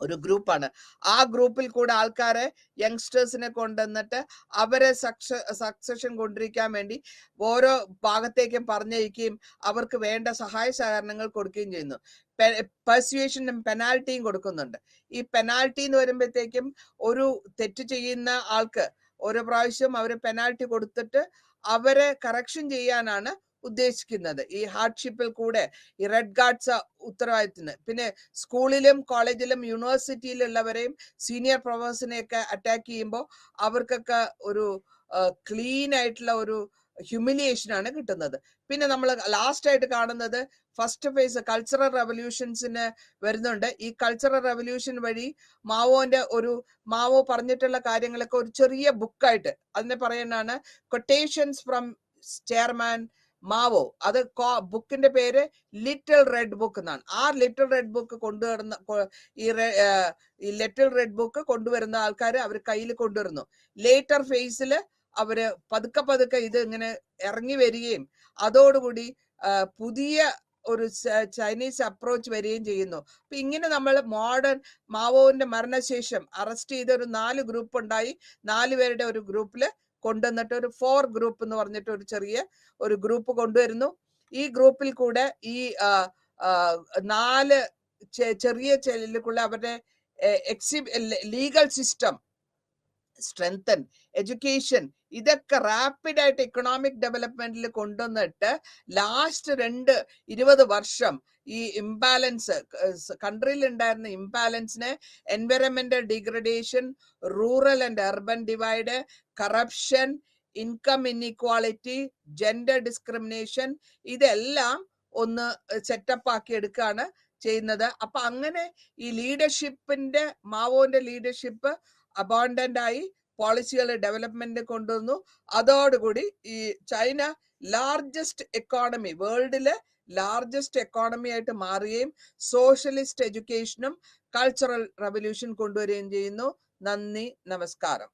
ഒരു ഗ്രൂപ്പാണ്. ആ ഗ്രൂപ്പിൽ കൂടെ ആൾക്കാരെ, യങ്സ്റ്റേഴ്സിനെ കൊണ്ടുവന്നിട്ട് അവരെ സക്സഷൻ കൊണ്ടിരിക്കാൻ വേണ്ടി ഓരോ ഭാഗത്തേക്കും പറഞ്ഞയക്കുകയും അവർക്ക് വേണ്ട സഹായ സഹകരണങ്ങൾ കൊടുക്കുകയും ചെയ്യുന്നു. പെർസ്യൂഷനും പെനാൽറ്റിയും കൊടുക്കുന്നുണ്ട്. ഈ പെനാൽറ്റി എന്ന് വരുമ്പോഴത്തേക്കും ഒരു തെറ്റ് ചെയ്യുന്ന ആൾക്ക് ഓരോ പ്രാവശ്യം അവര് പെനാൽറ്റി കൊടുത്തിട്ട് അവരെ കറക്ഷൻ ചെയ്യാനാണ് ഉദ്ദേശിക്കുന്നത്. ഈ ഹാർഡ്ഷിപ്പിൽ കൂടെ ഈ റെഡ് ഗാർഡ്സ് ഉത്തരവാദിത്തത്തിന്. പിന്നെ സ്കൂളിലും കോളേജിലും യൂണിവേഴ്സിറ്റിയിലുള്ളവരെയും സീനിയർ പ്രൊഫസറിനെയൊക്കെ അറ്റാക്ക് ചെയ്യുമ്പോൾ അവർക്കൊക്കെ ഒരു ക്ലീൻ ആയിട്ടുള്ള ഒരു ഹ്യൂമിലിയേഷൻ ആണ് കിട്ടുന്നത്. പിന്നെ നമ്മൾ ലാസ്റ്റ് ആയിട്ട് കാണുന്നത് ഫസ്റ്റ് ഫേസ് കൾച്ചറൽ റെവല്യൂഷൻസിന് വരുന്നുണ്ട്. ഈ കൾച്ചറൽ റെവല്യൂഷൻ വഴി മാവോ പറഞ്ഞിട്ടുള്ള കാര്യങ്ങളൊക്കെ ഒരു ചെറിയ ബുക്കായിട്ട് അതിനെ പറയുന്നതാണ് കൊട്ടേഷൻസ് ഫ്രം ചെയർമാൻ മാവോ. അത് ബുക്കിന്റെ പേര് ലിറ്റിൽ റെഡ് ബുക്ക് എന്നാണ്. ആ ലിറ്റിൽ റെഡ് ബുക്ക് കൊണ്ടുവരുന്ന ഈ ലിറ്റിൽ റെഡ് ബുക്ക് കൊണ്ടുവരുന്ന ആൾക്കാർ അവർ കയ്യിൽ കൊണ്ടുവരുന്നു. ലേറ്റർ ഫേസിൽ അവര് പതുക്കെ ഇത് ഇങ്ങനെ ഇറങ്ങി വരികയും അതോടുകൂടി പുതിയ ഒരു ചൈനീസ് അപ്രോച്ച് വരികയും ചെയ്യുന്നു. അപ്പൊ ഇങ്ങനെ നമ്മൾ മോഡേൺ മാവോന്റെ മരണശേഷം അറസ്റ്റ് ചെയ്ത ഒരു 4 ഗ്രൂപ്പ് ഉണ്ടായി. 4 പേരുടെ ഒരു ഗ്രൂപ്പില് കൊണ്ടുവന്നിട്ട് ഒരു 4 ഗ്രൂപ്പ് എന്ന് പറഞ്ഞിട്ട് ഒരു ചെറിയ ഒരു ഗ്രൂപ്പ് കൊണ്ടുവരുന്നു. ഈ ഗ്രൂപ്പിൽ കൂടെ ഈ 4 ചെറിയ ചെല്ലുക്കുള്ള അവരുടെ ലീഗൽ സിസ്റ്റം സ്ട്രെങ്തൻ, എഡ്യൂക്കേഷൻ, ഇതൊക്കെ റാപ്പിഡായിട്ട് എക്കണോമിക് ഡെവലപ്മെന്റിൽ കൊണ്ടുവന്നിട്ട് ലാസ്റ്റ് 20 വർഷം ഈ ഇംബാലൻസ് കൺട്രിയിൽ ഉണ്ടായിരുന്ന ഇംബാലൻസിനെ environmental degradation, rural and urban divide, corruption, income inequality, gender discrimination, ഇതെല്ലാം ഒന്ന് സെറ്റപ്പ് ആക്കി എടുക്കുകയാണ് ചെയ്യുന്നത്. അപ്പൊ അങ്ങനെ ഈ ലീഡർഷിപ്പിന്റെ മാവോന്റെ ലീഡർഷിപ്പ് അബോണ്ടന്റ് ആയി പോളിസികൾ ഡെവലപ്മെന്റ് കൊണ്ടുവന്നു. അതോടുകൂടി ഈ ചൈന ലാർജസ്റ്റ് എക്കോണമി, വേൾഡിലെ ലാർജസ്റ്റ് എക്കോണമി ആയിട്ട് മാറുകയും സോഷ്യലിസ്റ്റ് എഡ്യൂക്കേഷനും കൾച്ചറൽ റവല്യൂഷൻ കൊണ്ടുവരികയും ചെയ്യുന്നു. നന്ദി, നമസ്കാരം.